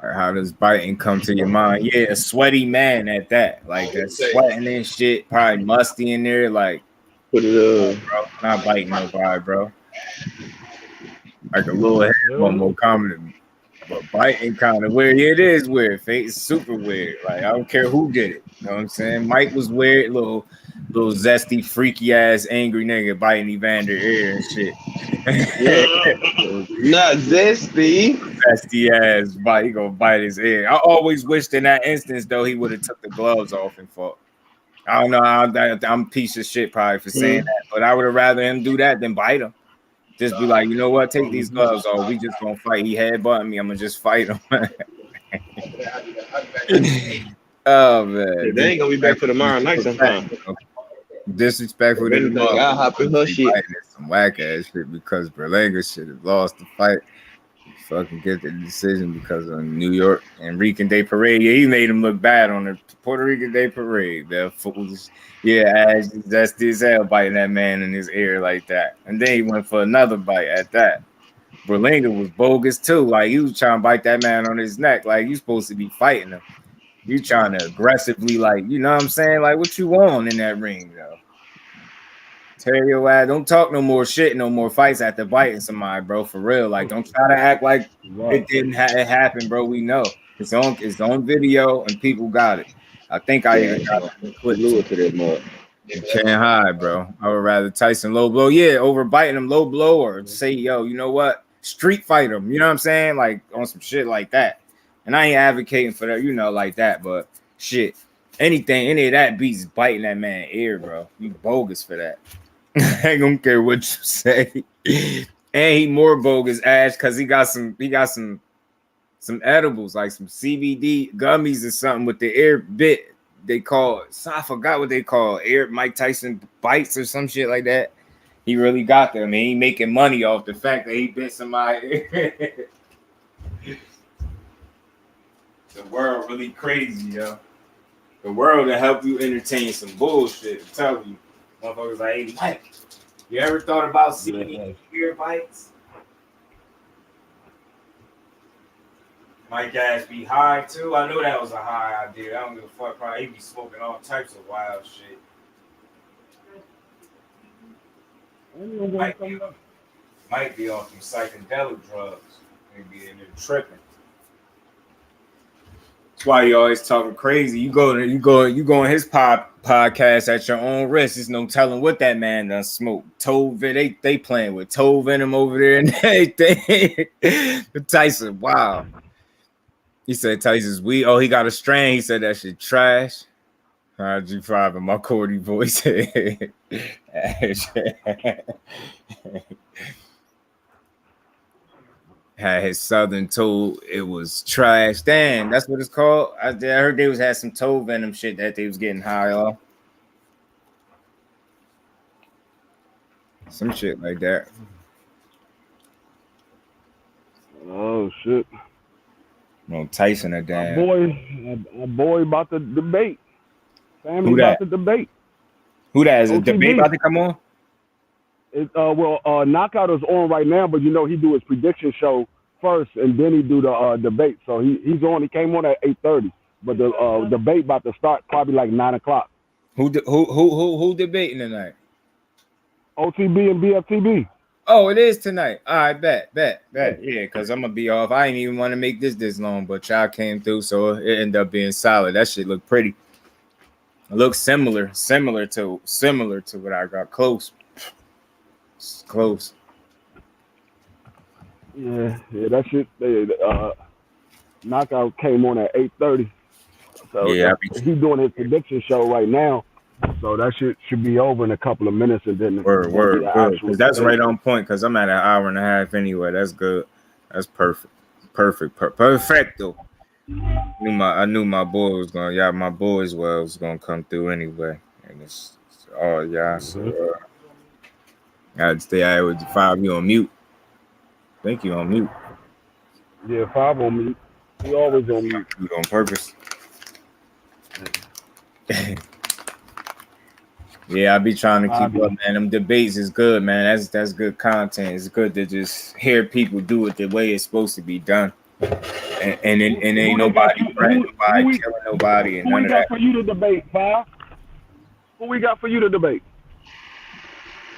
Or how does biting come to your mind? Yeah, a sweaty man at that. Like that sweating and shit, probably musty in there. Like, put it up, bro. Not biting nobody, bro. Like a little head, one more comment. But biting kind of weird. Yeah, it is weird. It's super weird. Like, I don't care who did it. You know what I'm saying? Mike was weird, little zesty, freaky ass, angry nigga biting Evander ear and shit. Not zesty. Zesty ass bite. He gonna bite his ear. I always wished in that instance though he would have took the gloves off and fought. I don't know. I'm a piece of shit probably for saying that, but I would have rather him do that than bite him. Just be like, you know what? Take these gloves off. We just gonna fight. He headbutting me. I'm gonna just fight him. Oh man, they ain't gonna be back for tomorrow night sometime. Disrespectful to the I'll hop in her shit. Some whack ass shit because Berlanga should have lost the fight. Fucking get the decision because of New York and Rican Day Parade. Yeah, he made him look bad on the Puerto Rican Day Parade. That foolish, that's his hell biting that man in his ear like that. And then he went for another bite at that. Berlanga was bogus too. Like he was trying to bite that man on his neck. Like you supposed to be fighting him. You trying to aggressively, like, you know what I'm saying? Like what you want in that ring, though. Tell your ass, don't talk no more shit, no more fights after biting somebody, bro. For real, like, don't try to act like it didn't happen, bro. We know it's on video and people got it. I think I even got it. To that mug. You can't hide, bro. I would rather Tyson low blow, over biting him low blow, or say, yo, you know what, street fight him. You know what I'm saying? Like on some shit like that. And I ain't advocating for that, like that, but shit, any of that beats biting that man ear, bro. You bogus for that. I don't care what you say. And he more bogus, Ash, because he got some edibles, like some CBD gummies or something with the ear bit. They call it, I forgot what they call it, Mike Tyson bites or some shit like that. He really got them. He making money off the fact that he bit somebody. The world really crazy, yo. The world will help you entertain some bullshit. I'm telling you. Motherfuckers like, hey, Mike, you ever thought about seeing ear bites? Mike ass be high too. I know that was a high idea. I don't give a fuck. Probably he be smoking all types of wild shit. Might be on some psychedelic drugs. Maybe in there tripping. That's why you always talking crazy. You go on his podcast at your own risk. There's no telling what that man done smoked. They playing with toe venom over there and everything. Tyson, wow. He said Tyson's weed. Oh, he got a strain. He said that shit trash. G5 in my cordy voice. Had his southern told it was trash. Damn, that's what it's called. I heard they had some toe venom shit that they was getting high off. Some shit like that. Oh shit. No Tyson a damn. My boy about to debate. Family about to debate. Who that is? A debate about to come on? Knockout is on right now, but he do his prediction show first, and then he do the debate. So he's on. He came on at 8:30, but the debate about to start probably like 9:00. Who debating tonight? OTB and BFTB. Oh, it is tonight. All right, bet. Yeah, because I'm gonna be off. I ain't even want to make this long, but y'all came through, so it ended up being solid. That shit looked pretty. It looks similar to what I got. Close. It's close. Yeah, that shit. Knockout came on at 8:30. So yeah, he's doing his prediction show right now. So that shit should be over in a couple of minutes, and then word. Because that's right on point. Because I'm at an hour and a half anyway. That's good. That's perfect. Perfecto. I knew my boy was gonna. Yeah, my boys was gonna come through anyway. And it's all y'all. So, I'd stay out with the 5. You on mute? I think you on mute. Yeah, 5 on mute. He always on mute. You on purpose? Yeah, I be trying to keep up, man. Them debates is good, man. That's good content. It's good to just hear people do it the way it's supposed to be done. And ain't nobody threatening nobody, killing nobody, and who none we of got that. for you to debate, 5? Who we got for you to debate?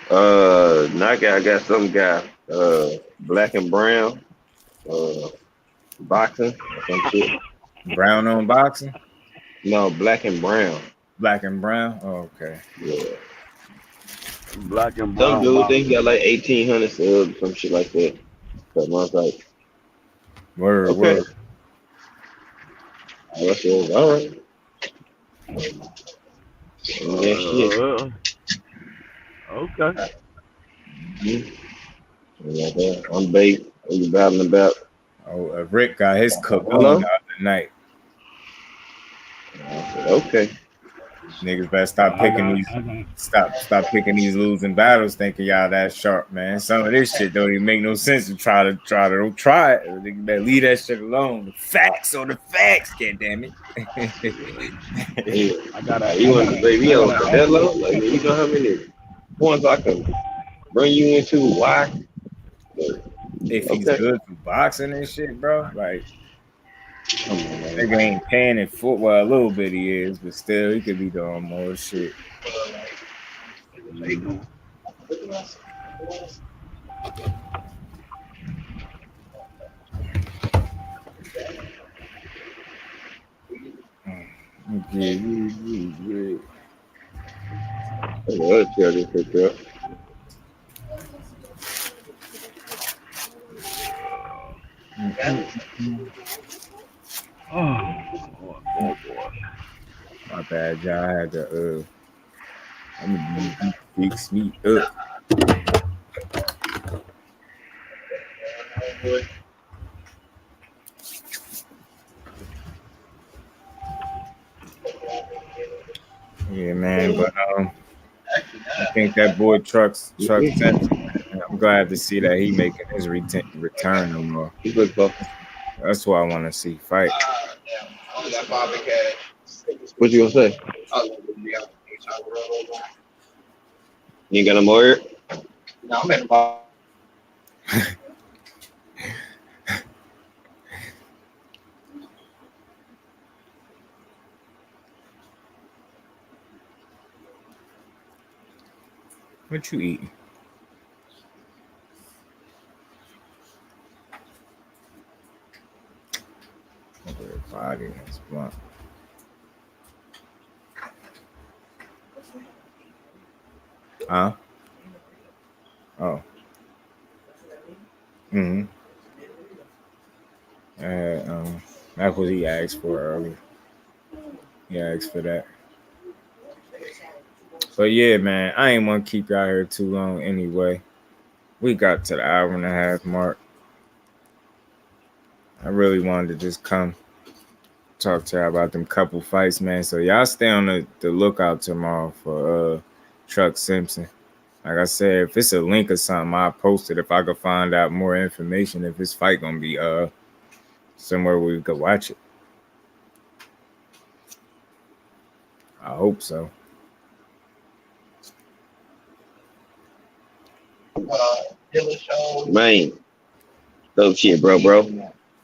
I got some guy, black and brown, boxing or some shit. Brown on boxing? No, black and brown. Black and brown? Oh, okay. Yeah. Black and brown. Some dude think he got like 1,800 subs, some shit like that. So I was like, Word, okay. word. I said, all right. Yeah, shit. Okay. Yeah, I'm baked. What you battling about? Oh, Rick got his cook Hello? on the other night. I said, okay. Niggas better stop picking these losing battles, thinking y'all that sharp, man. Some of this shit don't even make no sense to try it. Niggas better leave that shit alone. The facts on the facts, goddamn it. You want to baby on that low? Like, you know how many points I can bring you into? Why? If he's good for boxing and shit, bro, like, nigga ain't paying in football. A little bit he is, but still, he could be doing more shit. Oh boy. My bad, y'all. I had to I'm gonna fix me up. Yeah, man, but I think that boy Truck Simpson, I'm glad to see that he making his return no more. That's what I want to see fight. What you gonna say? You ain't got no more? No, I'm at the bottom. What you eating? Body is blunt. Huh? Oh. Mm-hmm. That's what he asked for earlier. He asked for that. But yeah, man, I ain't want to keep y'all here too long anyway. We got to the hour and a half mark. I really wanted to just come talk to y'all about them couple fights, man. So y'all stay on the lookout tomorrow for Truck Simpson. Like I said, if it's a link or something, I'll post it if I could find out more information. If this fight gonna be somewhere where we could watch it. I hope so. Man, dope shit, bro.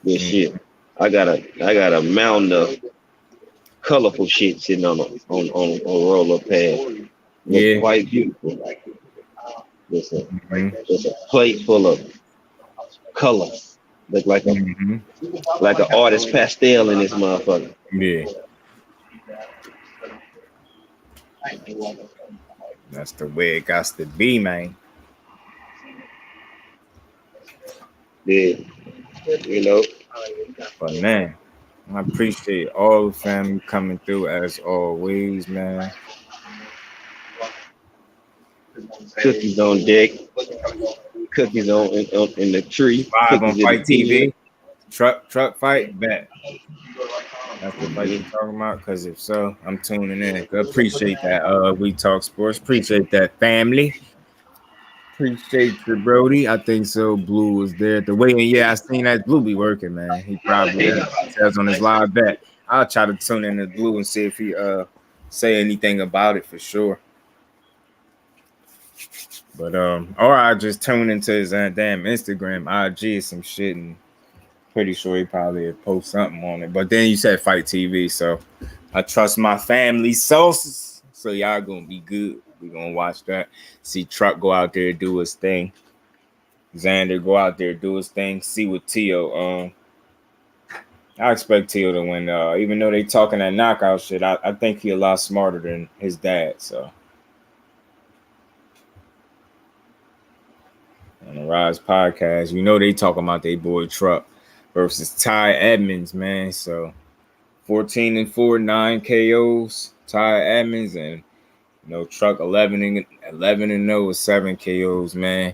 Good shit. I got a mountain of colorful shit sitting on a roller pad. It's quite beautiful. Just a plate full of color. Look like an artist pastel in this motherfucker. Yeah. That's the way it got to be, man. Yeah. You know. But man, I appreciate all the family coming through as always, man. Cookies on deck. Cookies on in the tree. Live on Fight TV. Truck fight, bet. That's the fight you're talking about. Because if so, I'm tuning in. Appreciate that. We Talk Sports. Appreciate that, family. Appreciate you, Brody. I think so. Blue was there at the weigh-in. Yeah, I seen that Blue be working, man. He probably says on his live bet. I'll try to tune in to Blue and see if he say anything about it for sure. But or I just tune into his damn Instagram, IG, some shit, and pretty sure he probably post something on it. But then you said Fight TV, so I trust my family sources. So y'all gonna be good. We gonna watch that. See Truck go out there do his thing. Xander go out there do his thing. See what Teo. I expect Teo to win. Even though they talking that knockout shit, I think he a lot smarter than his dad. So on the Rise podcast, you know they talking about they boy Truck versus Ty Edmonds, man. So 14-4, 9 KOs. Ty Edmonds and Truck 11-0 with 7 KOs, man.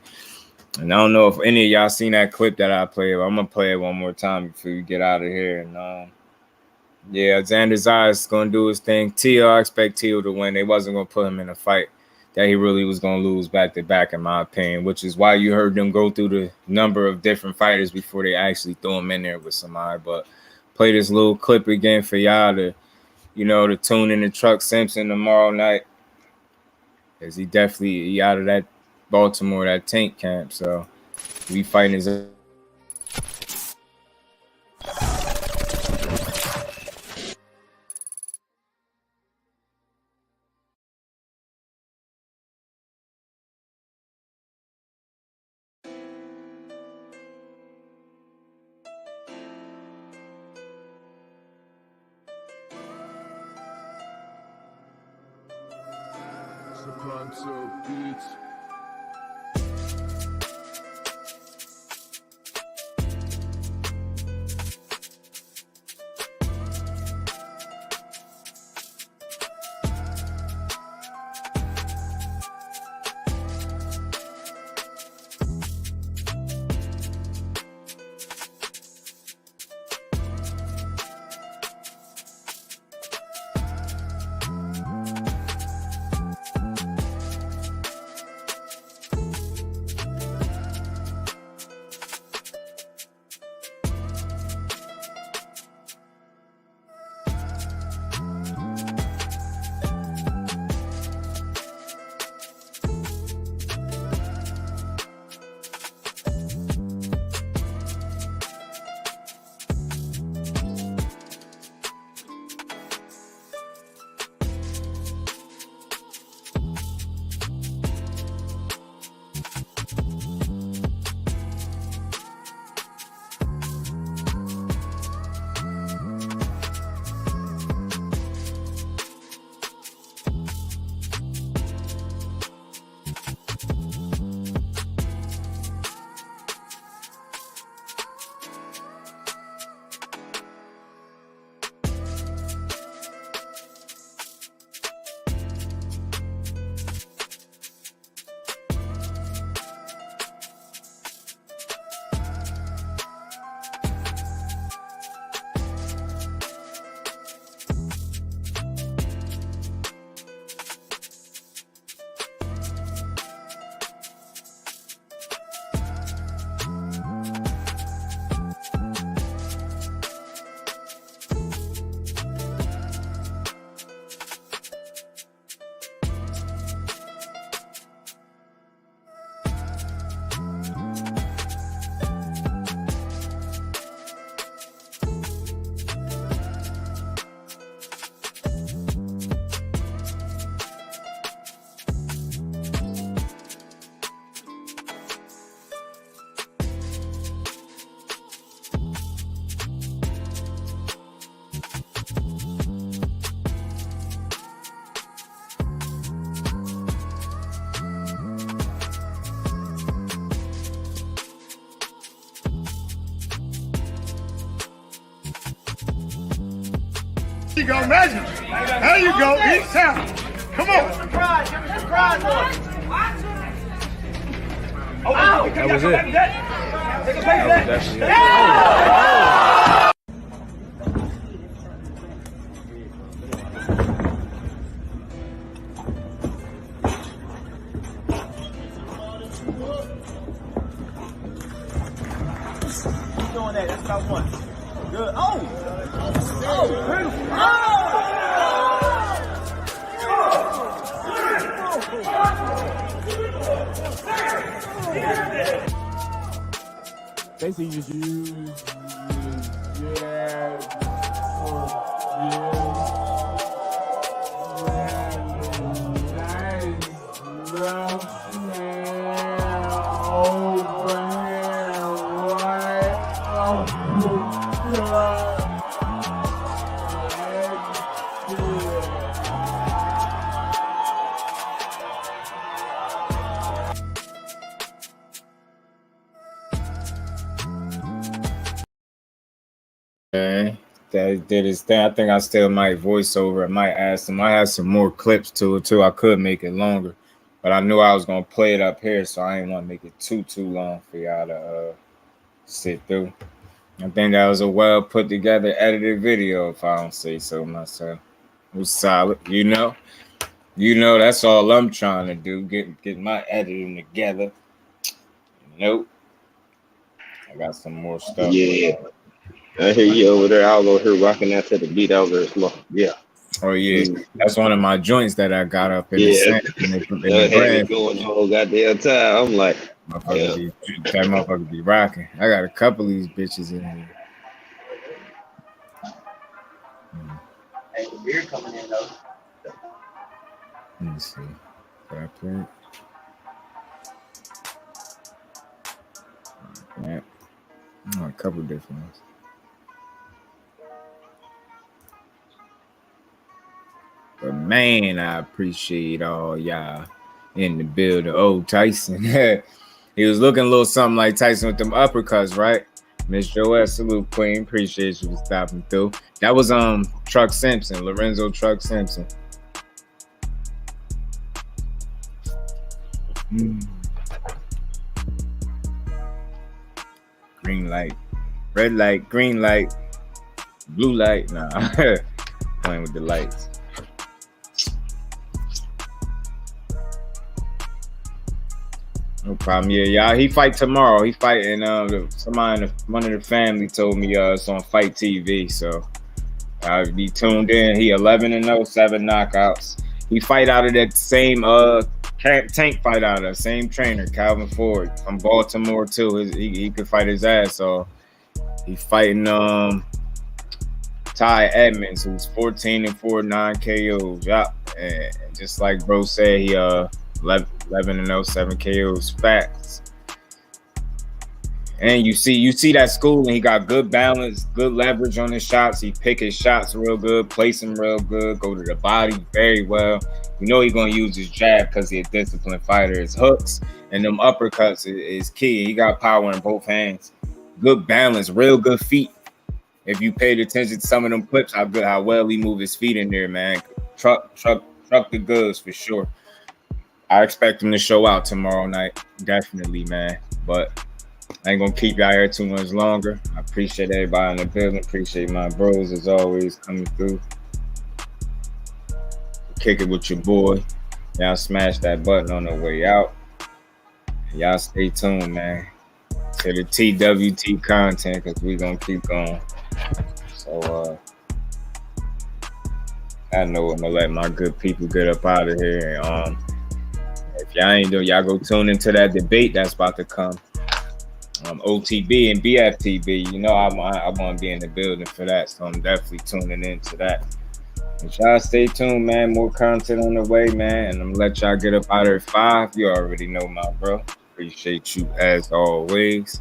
And I don't know if any of y'all seen that clip that I played, but I'm gonna play it one more time before we get out of here. And yeah, Xander Zayas is gonna do his thing. Teo, I expect Teo to win. They wasn't gonna put him in a fight that he really was gonna lose back to back, in my opinion, which is why you heard them go through the number of different fighters before they actually threw him in there with somebody. But play this little clip again for y'all to, to tune in to Truck Simpson tomorrow night. Because he out of that Baltimore, that tank camp. So we fighting his. Beats. You go, measure. There you go. Each time. Come on. That was it. That was it. Keep doing that. That's about one. Good. Oh! Oh! Beautiful. Oh! They see you. Yeah. Okay. That did his thing. I think I still might voice over. I might ask him. I have some more clips to it too. I could make it longer, but I knew I was gonna play it up here, so I didn't want to make it too long for y'all to sit through. I think that was a well put together edited video, if I don't say so myself. It was solid, you know. That's all I'm trying to do. Get my editing together. Nope. I got some more stuff. Yeah. I hear you over there. I was over here rocking out to the beat out there. Yeah. Oh yeah, that's one of my joints that I got up in the sand. That going the whole goddamn time. I'm like, that motherfucker be rocking. I got a couple of these bitches in here. Hey, the beer coming in though. Let me see. Can I play it? Yeah. Oh, a couple different ones. But man, I appreciate all y'all in the building. Oh, Tyson. He was looking a little something like Tyson with them uppercuts, right? Miss Joette, salute queen. Appreciate you for stopping through. That was Truck Simpson, Lorenzo Truck Simpson. Green light, red light, green light, blue light. Nah, playing with the lights. No problem. Yeah, y'all. He fight tomorrow. He fighting. Somebody, one of the family told me it's on Fight TV. So I'll be tuned in. He 11-0, 7 knockouts. He fight out of that same tank fight out of that same trainer, Calvin Ford from Baltimore too. He could fight his ass off. He fighting Ty Edmonds, who's 14-4, 9 KOs. Yup. And just like bro said, he 11-0, 7 KOs. Facts. And you see that school, and he got good balance, good leverage on his shots. He pick his shots real good, place them real good, go to the body very well. You know he's gonna use his jab because he's a disciplined fighter. His hooks and them uppercuts is key. He got power in both hands. Good balance, real good feet. If you paid attention to some of them clips, how well he moved his feet in there, man. Truck the goods for sure. I expect him to show out tomorrow night, definitely, man. But I ain't gonna keep y'all here too much longer. I appreciate everybody in the building. Appreciate my bros as always coming through. Kick it with your boy. Y'all smash that button on the way out. Y'all stay tuned, man, to the TWT content because we gonna keep going. So I know I'm gonna let my good people get up out of here. And if y'all ain't doing, y'all go tune into that debate that's about to come. OTB and BFTB, you know I want to be in the building for that, so I'm definitely tuning into that. But y'all stay tuned, man. More content on the way, man. And I'm gonna let y'all get up out of 5. You already know my bro. Appreciate you as always.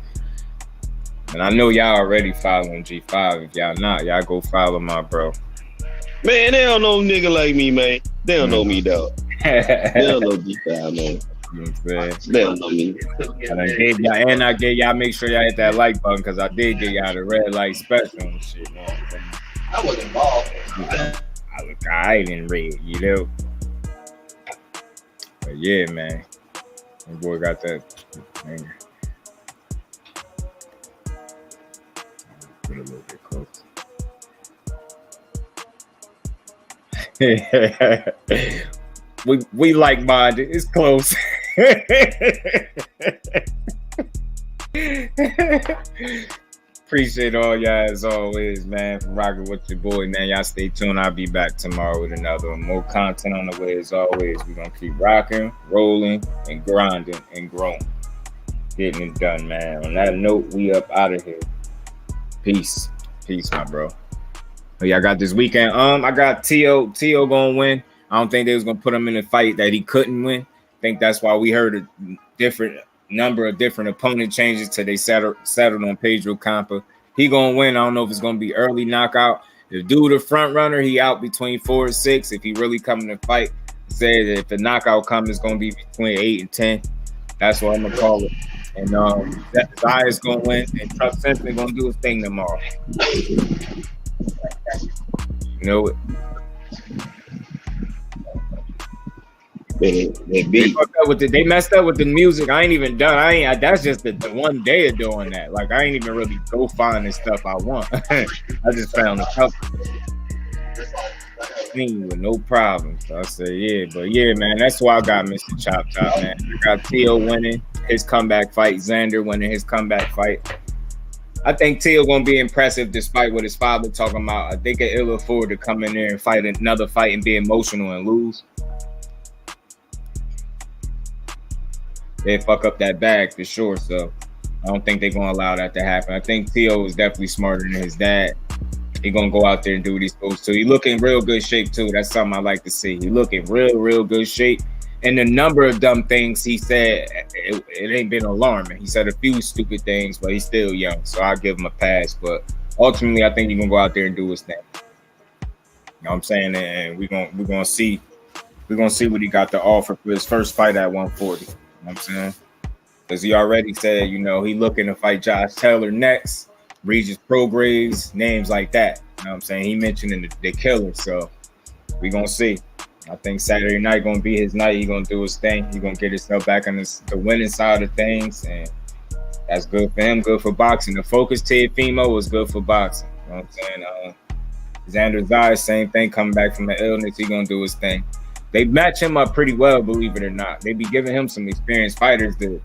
And I know y'all already following G5. If y'all not, y'all go follow my bro. Man, they don't know nigga like me, man. They don't know me, dog. They don't know G5, man. You know what I'm saying? They don't know me. And I gave y'all, make sure y'all hit that like button because I did get y'all the red light special and shit, man. I was involved. I look alright in red, you know. But yeah, man. My boy got that finger. Put it a little bit close. We like minded. It's close. Appreciate all y'all as always, man, for rocking with your boy, man. Y'all stay tuned. I'll be back tomorrow with another one. More content on the way as always. We're going to keep rocking, rolling, and grinding and growing. Getting it done, man. On that note, we up out of here. Peace. Peace, my bro. Oh, y'all got this weekend. I got Teo going to win. I don't think they was going to put him in a fight that he couldn't win. I think that's why we heard a number of different opponent changes till they settled on Pedro Campa. He gonna win. I don't know if it's gonna be early knockout. The dude, the front runner, he out between 4 and 6. If he really coming to fight, say that if the knockout comes, it's gonna be between 8 and 10. That's what I'm gonna call it. And Zayas gonna win, and Trump Simpson gonna do his thing tomorrow. You know it. They messed up with the music. I ain't even done. That's just the one day of doing that. Like I ain't even really go find the stuff I want. I just found a couple. With no problem. So I said, yeah, but yeah, man, that's why I got Mr. Chop Chop, man. I got Teo winning his comeback fight, Xander winning his comeback fight. I think Teo gonna be impressive despite what his father talking about. I think he'll ill afford to come in there and fight another fight and be emotional and lose. They fuck up that bag for sure, so I don't think they're gonna allow that to happen. I think Teo is definitely smarter than his dad. He gonna go out there and do what he's supposed to. He looking real good shape too. That's something I like to see. He looking real good shape. And the number of dumb things he said, it ain't been alarming. He said a few stupid things, but he's still young, so I'll give him a pass. But ultimately, I think he's gonna go out there and do his thing. You know what I'm saying? And we're gonna see what he got to offer for his first fight at 140. You know what I'm saying? Because he already said, he looking to fight Josh Taylor next, Regis Prograis, names like that. You know what I'm saying? He mentioned the killer, so we gonna see. I think Saturday night gonna be his night. He gonna do his thing. He gonna get himself back on the winning side of things, and that's good for him. Good for boxing. The focus Teofimo was good for boxing. You know what I'm saying? Xander Zayas, same thing. Coming back from the illness, he gonna do his thing. They match him up pretty well, believe it or not. They be giving him some experienced fighters to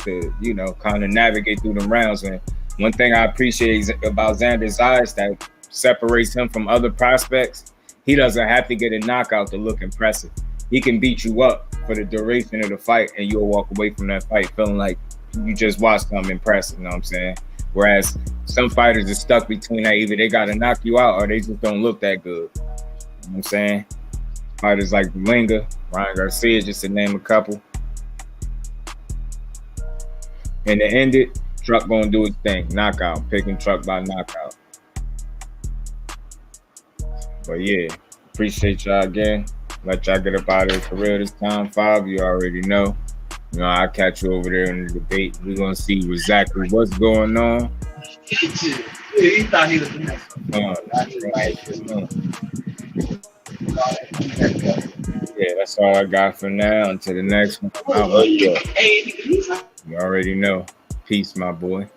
kind of navigate through them rounds. And one thing I appreciate about Xander Zayas that separates him from other prospects, he doesn't have to get a knockout to look impressive. He can beat you up for the duration of the fight, and you'll walk away from that fight feeling like you just watched something impressive, you know what I'm saying? Whereas some fighters are stuck between that. Either they got to knock you out or they just don't look that good. You know what I'm saying? Fighters like Linga, Ryan Garcia, just to name a couple. And to end it, Truck gonna do his thing. Knockout. Picking Truck by knockout. But yeah, appreciate y'all again. Let y'all get up out of the career this time. 5, you already know. I'll catch you over there in the debate. We're gonna see exactly what's going on. He thought he was the next one. Yeah, that's all I got for now. Until the next one. You already know. Peace, my boy.